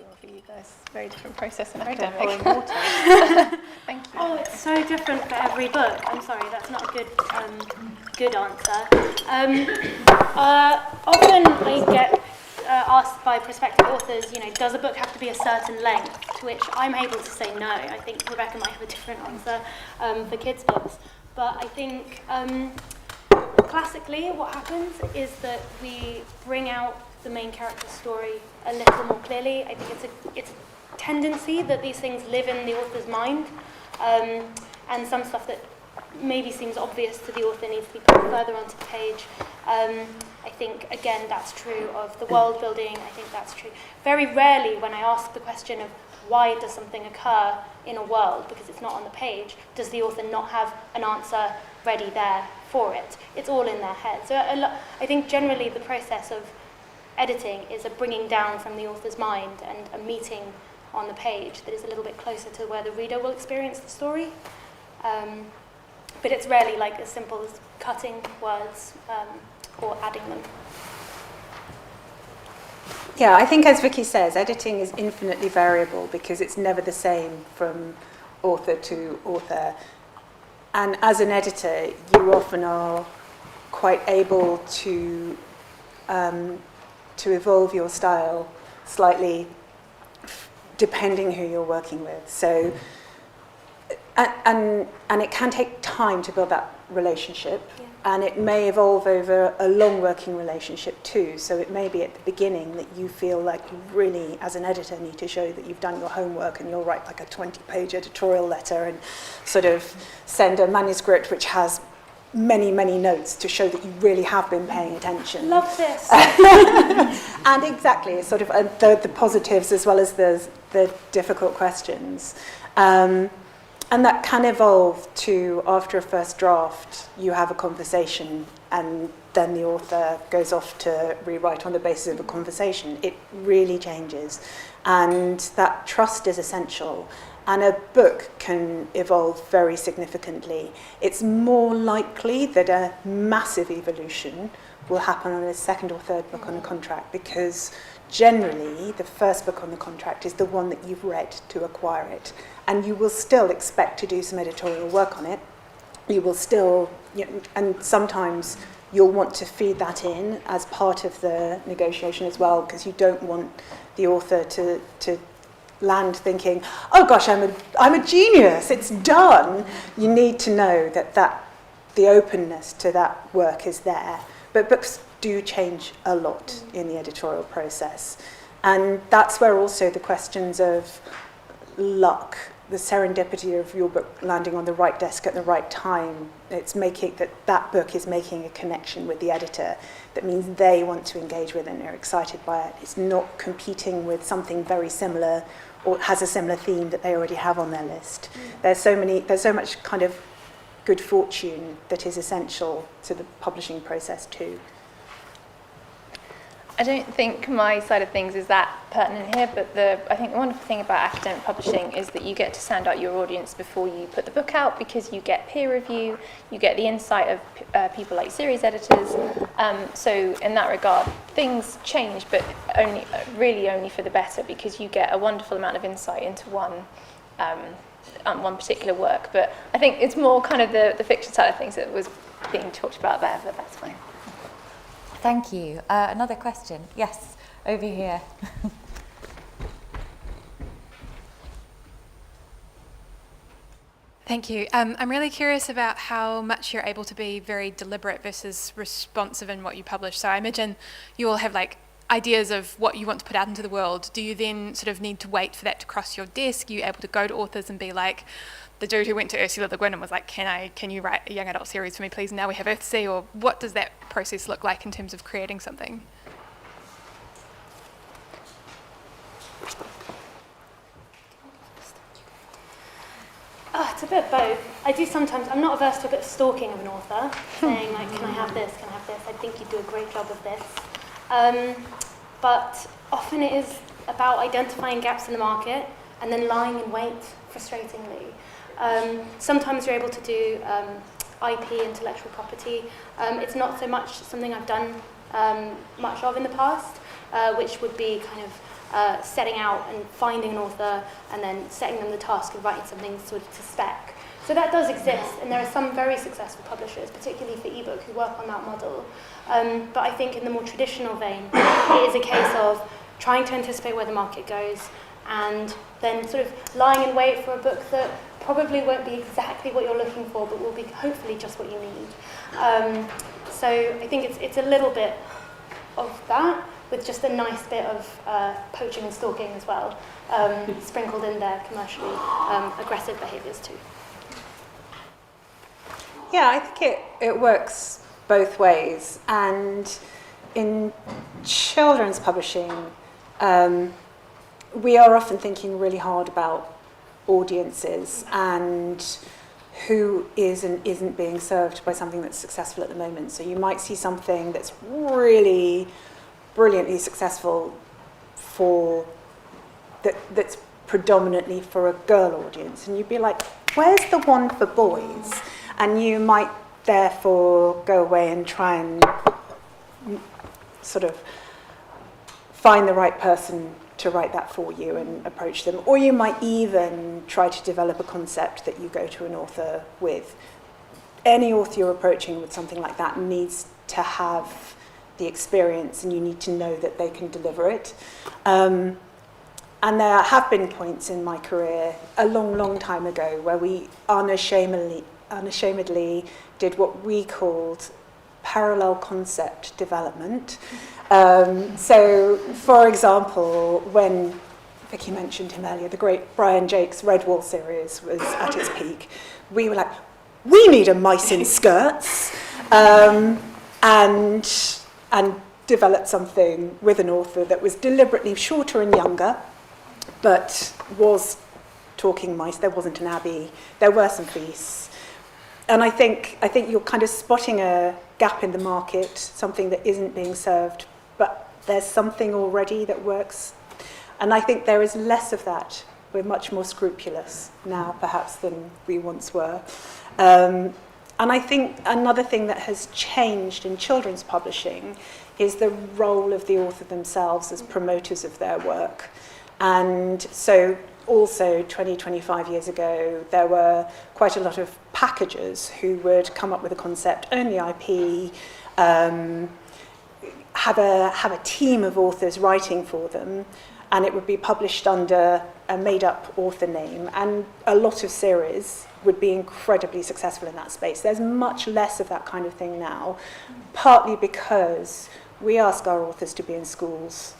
one for you guys. Very different process in academic. Thank you. Oh, it's so different for every book. I'm sorry, that's not a good answer. Often I get asked by prospective authors, does a book have to be a certain length? To which I'm able to say no. I think Rebecca might have a different answer for kids' books. But I think classically what happens is that we bring out the main character's story a little more clearly. I think it's a tendency that these things live in the author's mind, and some stuff that maybe seems obvious to the author needs to be put further onto the page. I think, again, that's true of the world building. I think that's true. Very rarely when I ask the question of why does something occur in a world, because it's not on the page, does the author not have an answer ready there for it? It's all in their head. So I think generally the process of editing is a bringing down from the author's mind and a meeting on the page that is a little bit closer to where the reader will experience the story. But it's rarely like as simple as cutting words or adding them. Yeah, I think as Vicky says, editing is infinitely variable because it's never the same from author to author. And as an editor, you often are quite able to evolve your style slightly depending who you're working with. So, and it can take time to build that relationship, and it may evolve over a long working relationship too. So it may be at the beginning that you feel like you really, as an editor, need to show that you've done your homework, and you'll write like a 20-page editorial letter and sort of send a manuscript which has many, many notes to show that you really have been paying attention. Love this. And exactly, it's sort of the positives as well as the difficult questions. And that can evolve to, after a first draft, you have a conversation and then the author goes off to rewrite on the basis of a conversation. It really changes. And that trust is essential. And a book can evolve very significantly. It's more likely that a massive evolution will happen on a second or third book on a contract, because generally the first book on the contract is the one that you've read to acquire it. And you will still expect to do some editorial work on it. You will still, and sometimes you'll want to feed that in as part of the negotiation as well, because you don't want the author to land thinking, oh gosh, I'm a genius, it's done. You need to know that the openness to that work is there. But books do change a lot in the editorial process. And that's where also the questions of luck, the serendipity of your book landing on the right desk at the right time, it's making that book is making a connection with the editor that means they want to engage with it and they're excited by it. It's not competing with something very similar or has a similar theme that they already have on their list. There's so much kind of good fortune that is essential to the publishing process too. I don't think my side of things is that pertinent here, but I think the wonderful thing about academic publishing is that you get to sound out your audience before you put the book out, because you get peer review, you get the insight of people like series editors. So in that regard, things change, but really only for the better, because you get a wonderful amount of insight into one particular work. But I think it's more kind of the fiction side of things that was being talked about there, but that's fine. Thank you. Another question? Yes, over here. Thank you. I'm really curious about how much you're able to be very deliberate versus responsive in what you publish. So I imagine you all have like ideas of what you want to put out into the world. Do you then sort of need to wait for that to cross your desk? Are you able to go to authors and be like, the dude who went to Ursula Le Guin and was like, can you write a young adult series for me, please? Now we have Earthsea. Or what does that process look like in terms of creating something? It's a bit of both. I do sometimes, I'm not averse to a bit of stalking of an author, saying like, can I have this, can I have this? I think you do a great job of this. But often it is about identifying gaps in the market and then lying in wait, frustratingly. Sometimes you're able to do IP, intellectual property. It's not so much something I've done much of in the past, which would be kind of setting out and finding an author and then setting them the task of writing something sort of to spec. So that does exist, and there are some very successful publishers, particularly for ebook, who work on that model. But I think in the more traditional vein, it is a case of trying to anticipate where the market goes and then sort of lying in wait for a book that probably won't be exactly what you're looking for, but will be hopefully just what you need. So I think it's a little bit of that, with just a nice bit of poaching and stalking as well, sprinkled in there, commercially aggressive behaviours too. Yeah, I think it works both ways. And in children's publishing, we are often thinking really hard about audiences and who is and isn't being served by something that's successful at the moment. So you might see something that's really brilliantly successful that's predominantly for a girl audience, and you'd be like, where's the one for boys? And you might therefore go away and try and sort of find the right person to write that for you and approach them. Or you might even try to develop a concept that you go to an author with. Any author you're approaching with something like that needs to have the experience, and you need to know that they can deliver it. And there have been points in my career, a long, long time ago, where we unashamedly did what we called parallel concept development. So, for example, when Vicky mentioned him earlier, the great Brian Jakes' Redwall series was at its peak, we were like, we need a mice in skirts, and developed something with an author that was deliberately shorter and younger, but was talking mice. There wasn't an abbey. There were some feasts. And I think you're kind of spotting a gap in the market, something that isn't being served, but there's something already that works. And I think there is less of that. We're much more scrupulous now, perhaps, than we once were. And I think another thing that has changed in children's publishing is the role of the author themselves as promoters of their work. And so also 20, 25 years ago, there were quite a lot of packagers who would come up with a concept, own the IP, have a team of authors writing for them, and it would be published under a made-up author name, and a lot of series would be incredibly successful in that space. There's much less of that kind of thing now, partly because we ask our authors to be in schools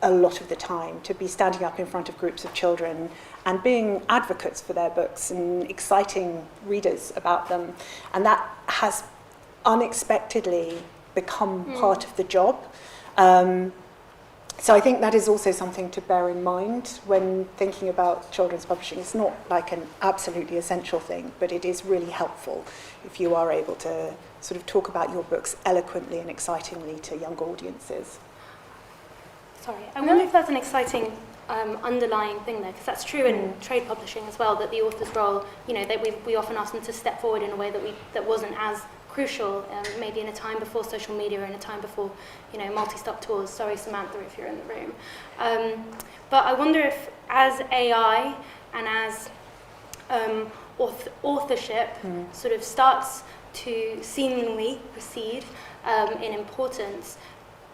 a lot of the time, to be standing up in front of groups of children and being advocates for their books and exciting readers about them. And that has unexpectedly become part of the job. So I think that is also something to bear in mind when thinking about children's publishing. It's not like an absolutely essential thing, but it is really helpful if you are able to sort of talk about your books eloquently and excitingly to young audiences. Sorry, I wonder if that's an exciting underlying thing there, because that's true in trade publishing as well, that the author's role, you know, that we often ask them to step forward in a way that wasn't as crucial, maybe in a time before social media or in a time before, you know, multi-stop tours. Sorry, Samantha, if you're in the room. But I wonder if, as AI and as authorship sort of starts to seemingly recede in importance,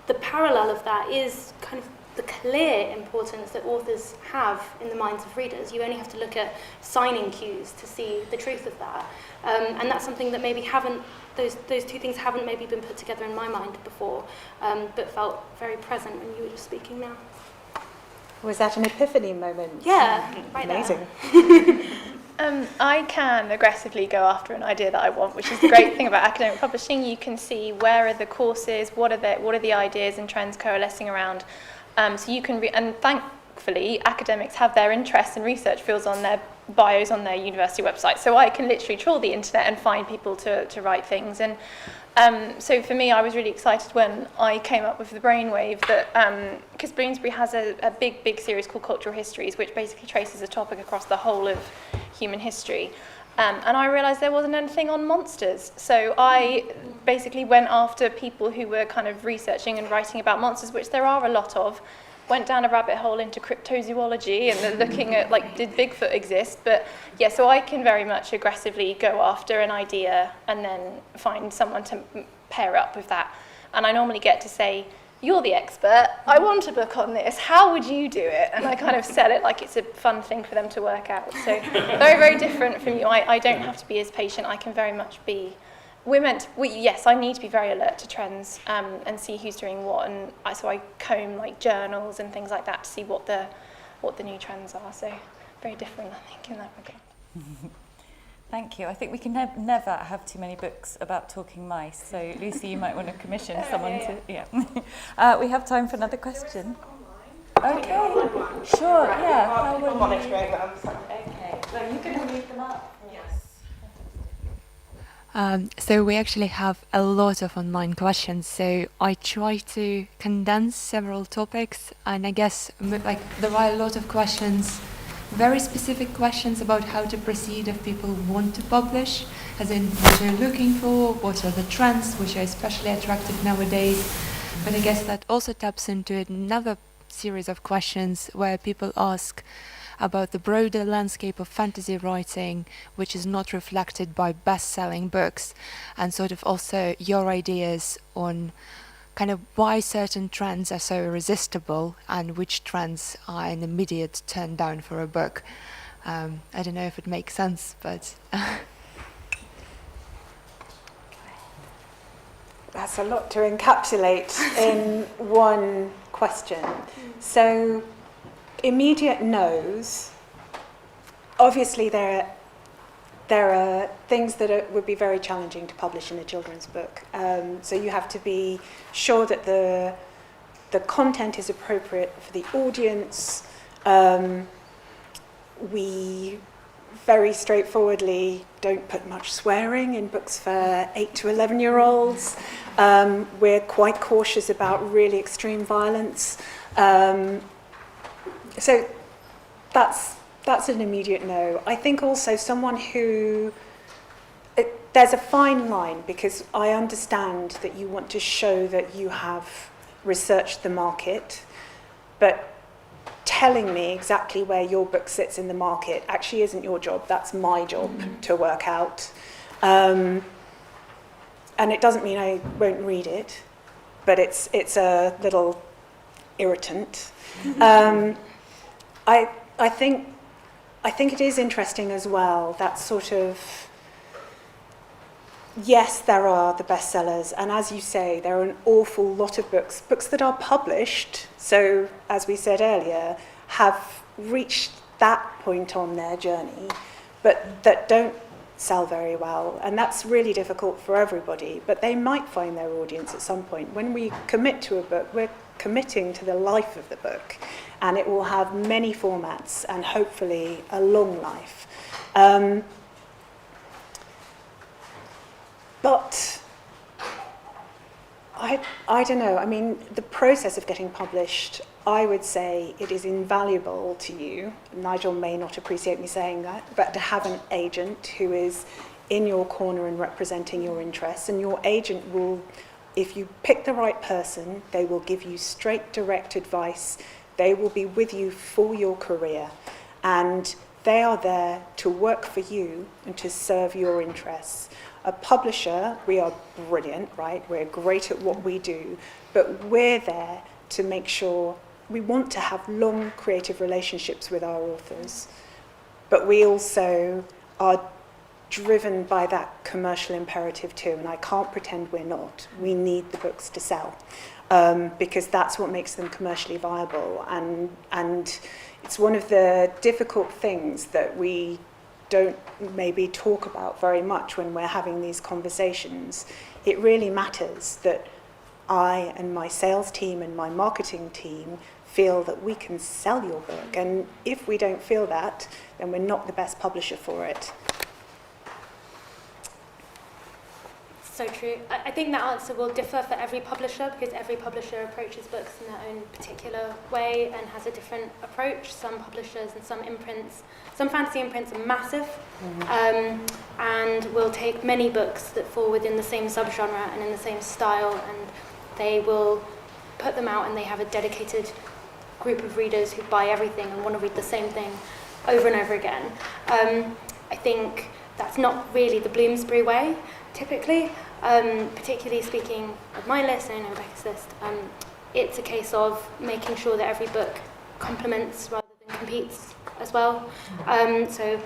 the parallel of that is kind of the clear importance that authors have in the minds of readers. You only have to look at signing queues to see the truth of that. And that's something that maybe those two things haven't maybe been put together in my mind before, but felt very present when you were just speaking now. Was that an epiphany moment? Yeah, right Amazing. I can aggressively go after an idea that I want, which is the great thing about academic publishing. You can see where are the courses, what are the ideas and trends coalescing around. So you can, and thankfully, academics have their interests and research fields on their bios on their university website. So I can literally trawl the internet and find people to write things. And so for me, I was really excited when I came up with the brainwave that, because Bloomsbury has a big series called Cultural Histories, which basically traces a topic across the whole of human history. And I realised there wasn't anything on monsters. So I basically went after people who were kind of researching and writing about monsters, which there are a lot of, went down a rabbit hole into cryptozoology and then looking at, like, did Bigfoot exist? But yeah, so I can very much aggressively go after an idea and then find someone to pair up with that. And I normally get to say, you're the expert, I want a book on this, how would you do it? And I kind of sell it like it's a fun thing for them to work out. So very different from you. I don't have to be as patient, I can very much be, yes, I need to be very alert to trends and see who's doing what, and so I comb like journals and things like that to see what the new trends are. So very different, I think, in that regard. Thank you. I think we can never have too many books about talking mice. So Lucy, you might want to commission someone to. Yeah. We have time for another question. Okay. Sure. Yeah. How will you? Okay. Well, you can read them up. So we actually have a lot of online questions, so I try to condense several topics, and I guess like there are a lot of questions, very specific questions about how to proceed if people want to publish, as in what they're looking for, what are the trends which are especially attractive nowadays. But I guess that also taps into another series of questions where people ask about the broader landscape of fantasy writing, which is not reflected by best-selling books, and sort of also your ideas on kind of why certain trends are so irresistible and which trends are an immediate turn down for a book. I don't know if it makes sense, but... That's a lot to encapsulate in one question. So, immediate no's. Obviously, there are things that would be very challenging to publish in a children's book. So you have to be sure that the content is appropriate for the audience. We very straightforwardly don't put much swearing in books for 8 to 11-year-olds. We're quite cautious about really extreme violence. So that's an immediate no. I think also someone who... there's a fine line, because I understand that you want to show that you have researched the market, but telling me exactly where your book sits in the market actually isn't your job. That's my job to work out. And it doesn't mean I won't read it, but it's a little irritant. I think it is interesting as well, that sort of, yes, there are the bestsellers, and as you say, there are an awful lot of books that are published, so as we said earlier, have reached that point on their journey, but that don't sell very well, and that's really difficult for everybody, but they might find their audience at some point. When we commit to a book, we're committing to the life of the book, and it will have many formats and hopefully a long life. But I don't know, I mean, the process of getting published, I would say it is invaluable to you. Nigel may not appreciate me saying that, but to have an agent who is in your corner and representing your interests, and your agent will, if you pick the right person, they will give you straight, direct advice. They will be with you for your career, and they are there to work for you and to serve your interests. A publisher, we are brilliant, right? We're great at what we do, but we're there to make sure we want to have long creative relationships with our authors, but we also are driven by that commercial imperative too, and I can't pretend we're not. We need the books to sell, because that's what makes them commercially viable, and it's one of the difficult things that we don't maybe talk about very much when we're having these conversations. It really matters that I and my sales team and my marketing team feel that we can sell your book, and if we don't feel that, then we're not the best publisher for it. So true. I think that answer will differ for every publisher, because every publisher approaches books in their own particular way and has a different approach. Some publishers and some imprints, some fantasy imprints are massive, and will take many books that fall within the same subgenre and in the same style, and they will put them out, and they have a dedicated group of readers who buy everything and want to read the same thing over and over again. I think that's not really the Bloomsbury way, typically. Particularly speaking of my list and Rebecca's list, it's a case of making sure that every book complements rather than competes as well. So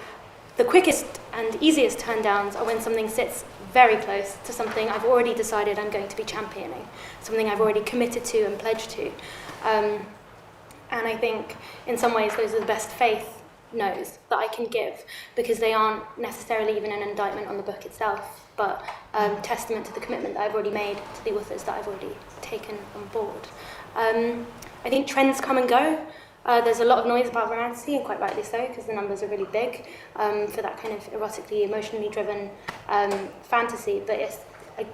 the quickest and easiest turndowns are when something sits very close to something I've already decided I'm going to be championing, something I've already committed to and pledged to. And I think in some ways those are the best faith no's that I can give, because they aren't necessarily even an indictment on the book itself, but testament to the commitment that I've already made to the authors that I've already taken on board. I think trends come and go. There's a lot of noise about romantasy, and quite rightly so, because the numbers are really big for that kind of erotically, emotionally driven fantasy. But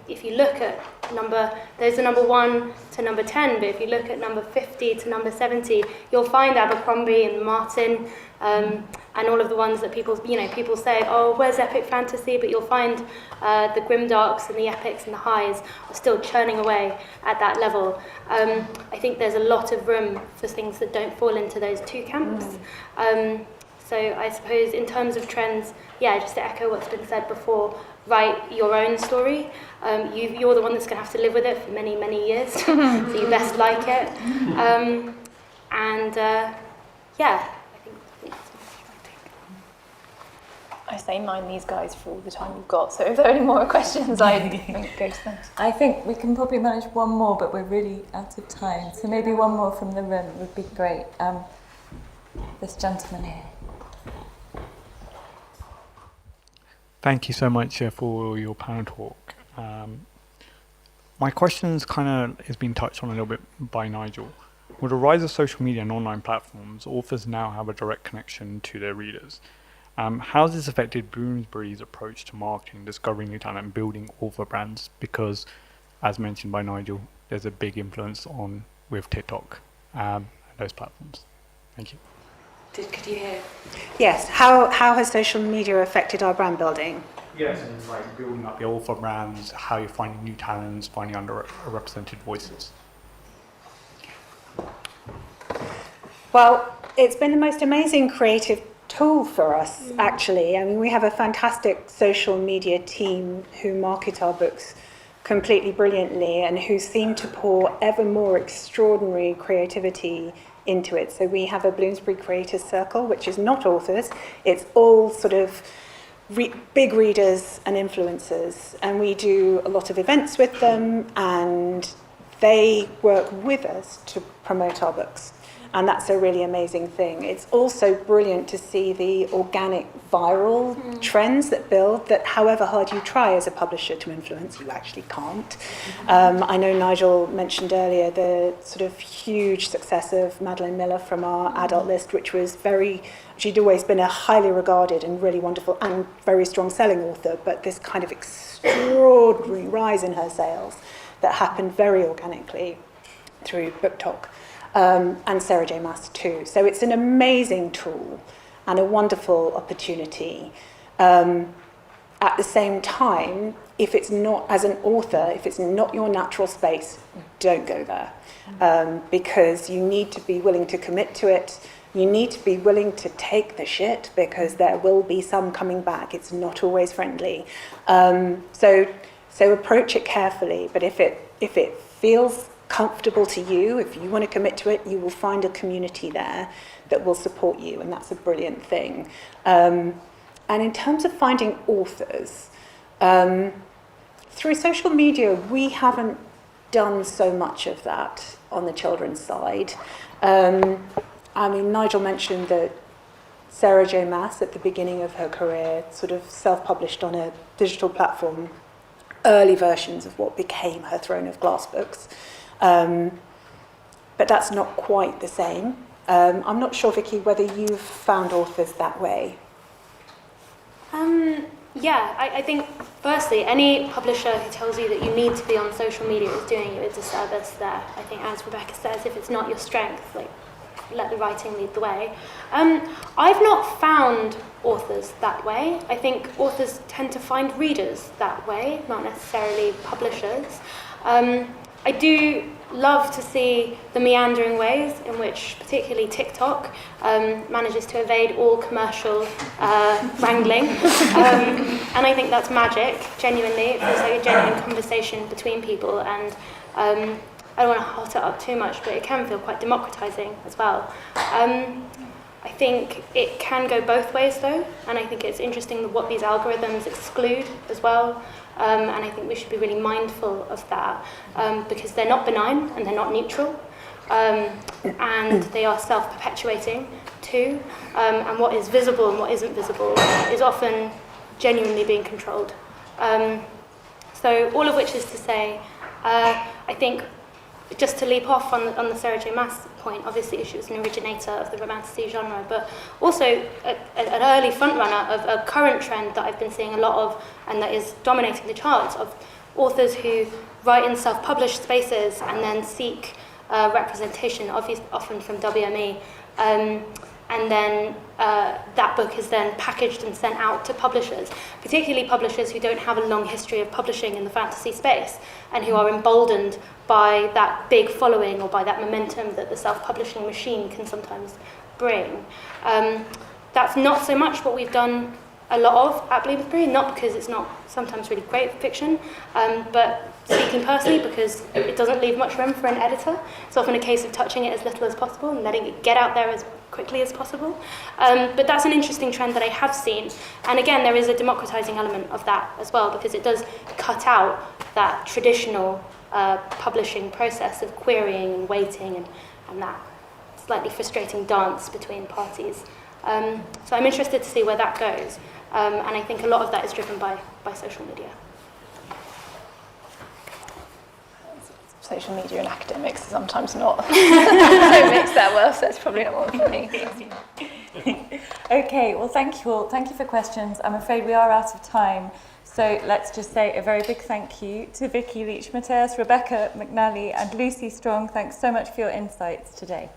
if you look at there's a number 1 to number 10, but if you look at number 50 to number 70, you'll find Abercrombie and Martin, and all of the ones that people say, oh, where's epic fantasy? But you'll find the grimdarks and the epics and the highs are still churning away at that level. I think there's a lot of room for things that don't fall into those two camps. So I suppose in terms of trends, just to echo what's been said before, write your own story. You're the one that's going to have to live with it for many, many years, so you best like it. I say mind these guys for all the time you've got, so if there are any more questions, I think go to them. I think we can probably manage one more, but we're really out of time, so maybe one more from the room would be great. This gentleman here. Thank you so much for your panel talk. My question's has been touched on a little bit by Nigel. With the rise of social media and online platforms, authors now have a direct connection to their readers. How has this affected Bloomsbury's approach to marketing, discovering new talent, and building author brands? Because, as mentioned by Nigel, there's a big influence with TikTok and those platforms. Thank you. Could you hear? Yes. How has social media affected our brand building? Yes, and like building up the author brands, how you're finding new talents, finding underrepresented voices. Well, it's been the most amazing creative tool for us, actually. I mean, we have a fantastic social media team who market our books completely brilliantly and who seem to pour ever more extraordinary creativity into it. So we have a Bloomsbury Creators Circle, which is not authors. It's all sort of big readers and influencers. And we do a lot of events with them, and they work with us to promote our books. And that's a really amazing thing. It's also brilliant to see the organic viral trends that build, that however hard you try as a publisher to influence, you actually can't. I know Nigel mentioned earlier the sort of huge success of Madeline Miller from our adult list, which was she'd always been a highly regarded and really wonderful and very strong selling author, but this kind of extraordinary rise in her sales that happened very organically through Book Talk. And Sarah J. Maas too. So it's an amazing tool and a wonderful opportunity. At the same time, if it's not, as an author, if it's not your natural space, don't go there. Because you need to be willing to commit to it. You need to be willing to take the shit, because there will be some coming back. It's not always friendly. So approach it carefully, but if it feels comfortable to you, if you want to commit to it, you will find a community there that will support you, and that's a brilliant thing. And in terms of finding authors, through social media, we haven't done so much of that on the children's side. I mean, Nigel mentioned that Sarah J. Maas, at the beginning of her career, sort of self-published on a digital platform early versions of what became her Throne of Glass books. But that's not quite the same. I'm not sure, Vicky, whether you've found authors that way. Yeah, I think, firstly, any publisher who tells you that you need to be on social media is doing you a disservice there. I think, as Rebecca says, if it's not your strength, like, let the writing lead the way. I've not found authors that way. I think authors tend to find readers that way, not necessarily publishers. I do love to see the meandering ways in which particularly TikTok manages to evade all commercial wrangling. And I think that's magic, genuinely. It feels like a genuine conversation between people, and I don't want to hot it up too much, but it can feel quite democratizing as well. I think it can go both ways though, and I think it's interesting what these algorithms exclude as well. And I think we should be really mindful of that, because they're not benign and they're not neutral, and they are self-perpetuating too. And what is visible and what isn't visible is often genuinely being controlled. So all of which is to say, I think, just to leap off on the Sarah J. Maas point, obviously she was an originator of the romantasy genre, but also an early frontrunner of a current trend that I've been seeing a lot of, and that is dominating the charts, of authors who write in self-published spaces and then seek representation, often from WME, and then that book is then packaged and sent out to publishers, particularly publishers who don't have a long history of publishing in the fantasy space and who are emboldened by that big following or by that momentum that the self-publishing machine can sometimes bring. That's not so much what we've done a lot of at Bloomsbury, not because it's not sometimes really great fiction, but speaking personally, because it doesn't leave much room for an editor. It's often a case of touching it as little as possible and letting it get out there as quickly as possible. But that's an interesting trend that I have seen. And again, there is a democratizing element of that as well, because it does cut out that traditional publishing process of querying and waiting and that slightly frustrating dance between parties. So I'm interested to see where that goes. And I think a lot of that is driven by social media. Social media and academics are sometimes not. Don't mix that well, so that's probably not one for me. Okay, well, thank you all. Thank you for questions. I'm afraid we are out of time. So let's just say a very big thank you to Vicky, Leech, Mateos, Rebecca, McNally, and Lucy Strong. Thanks so much for your insights today.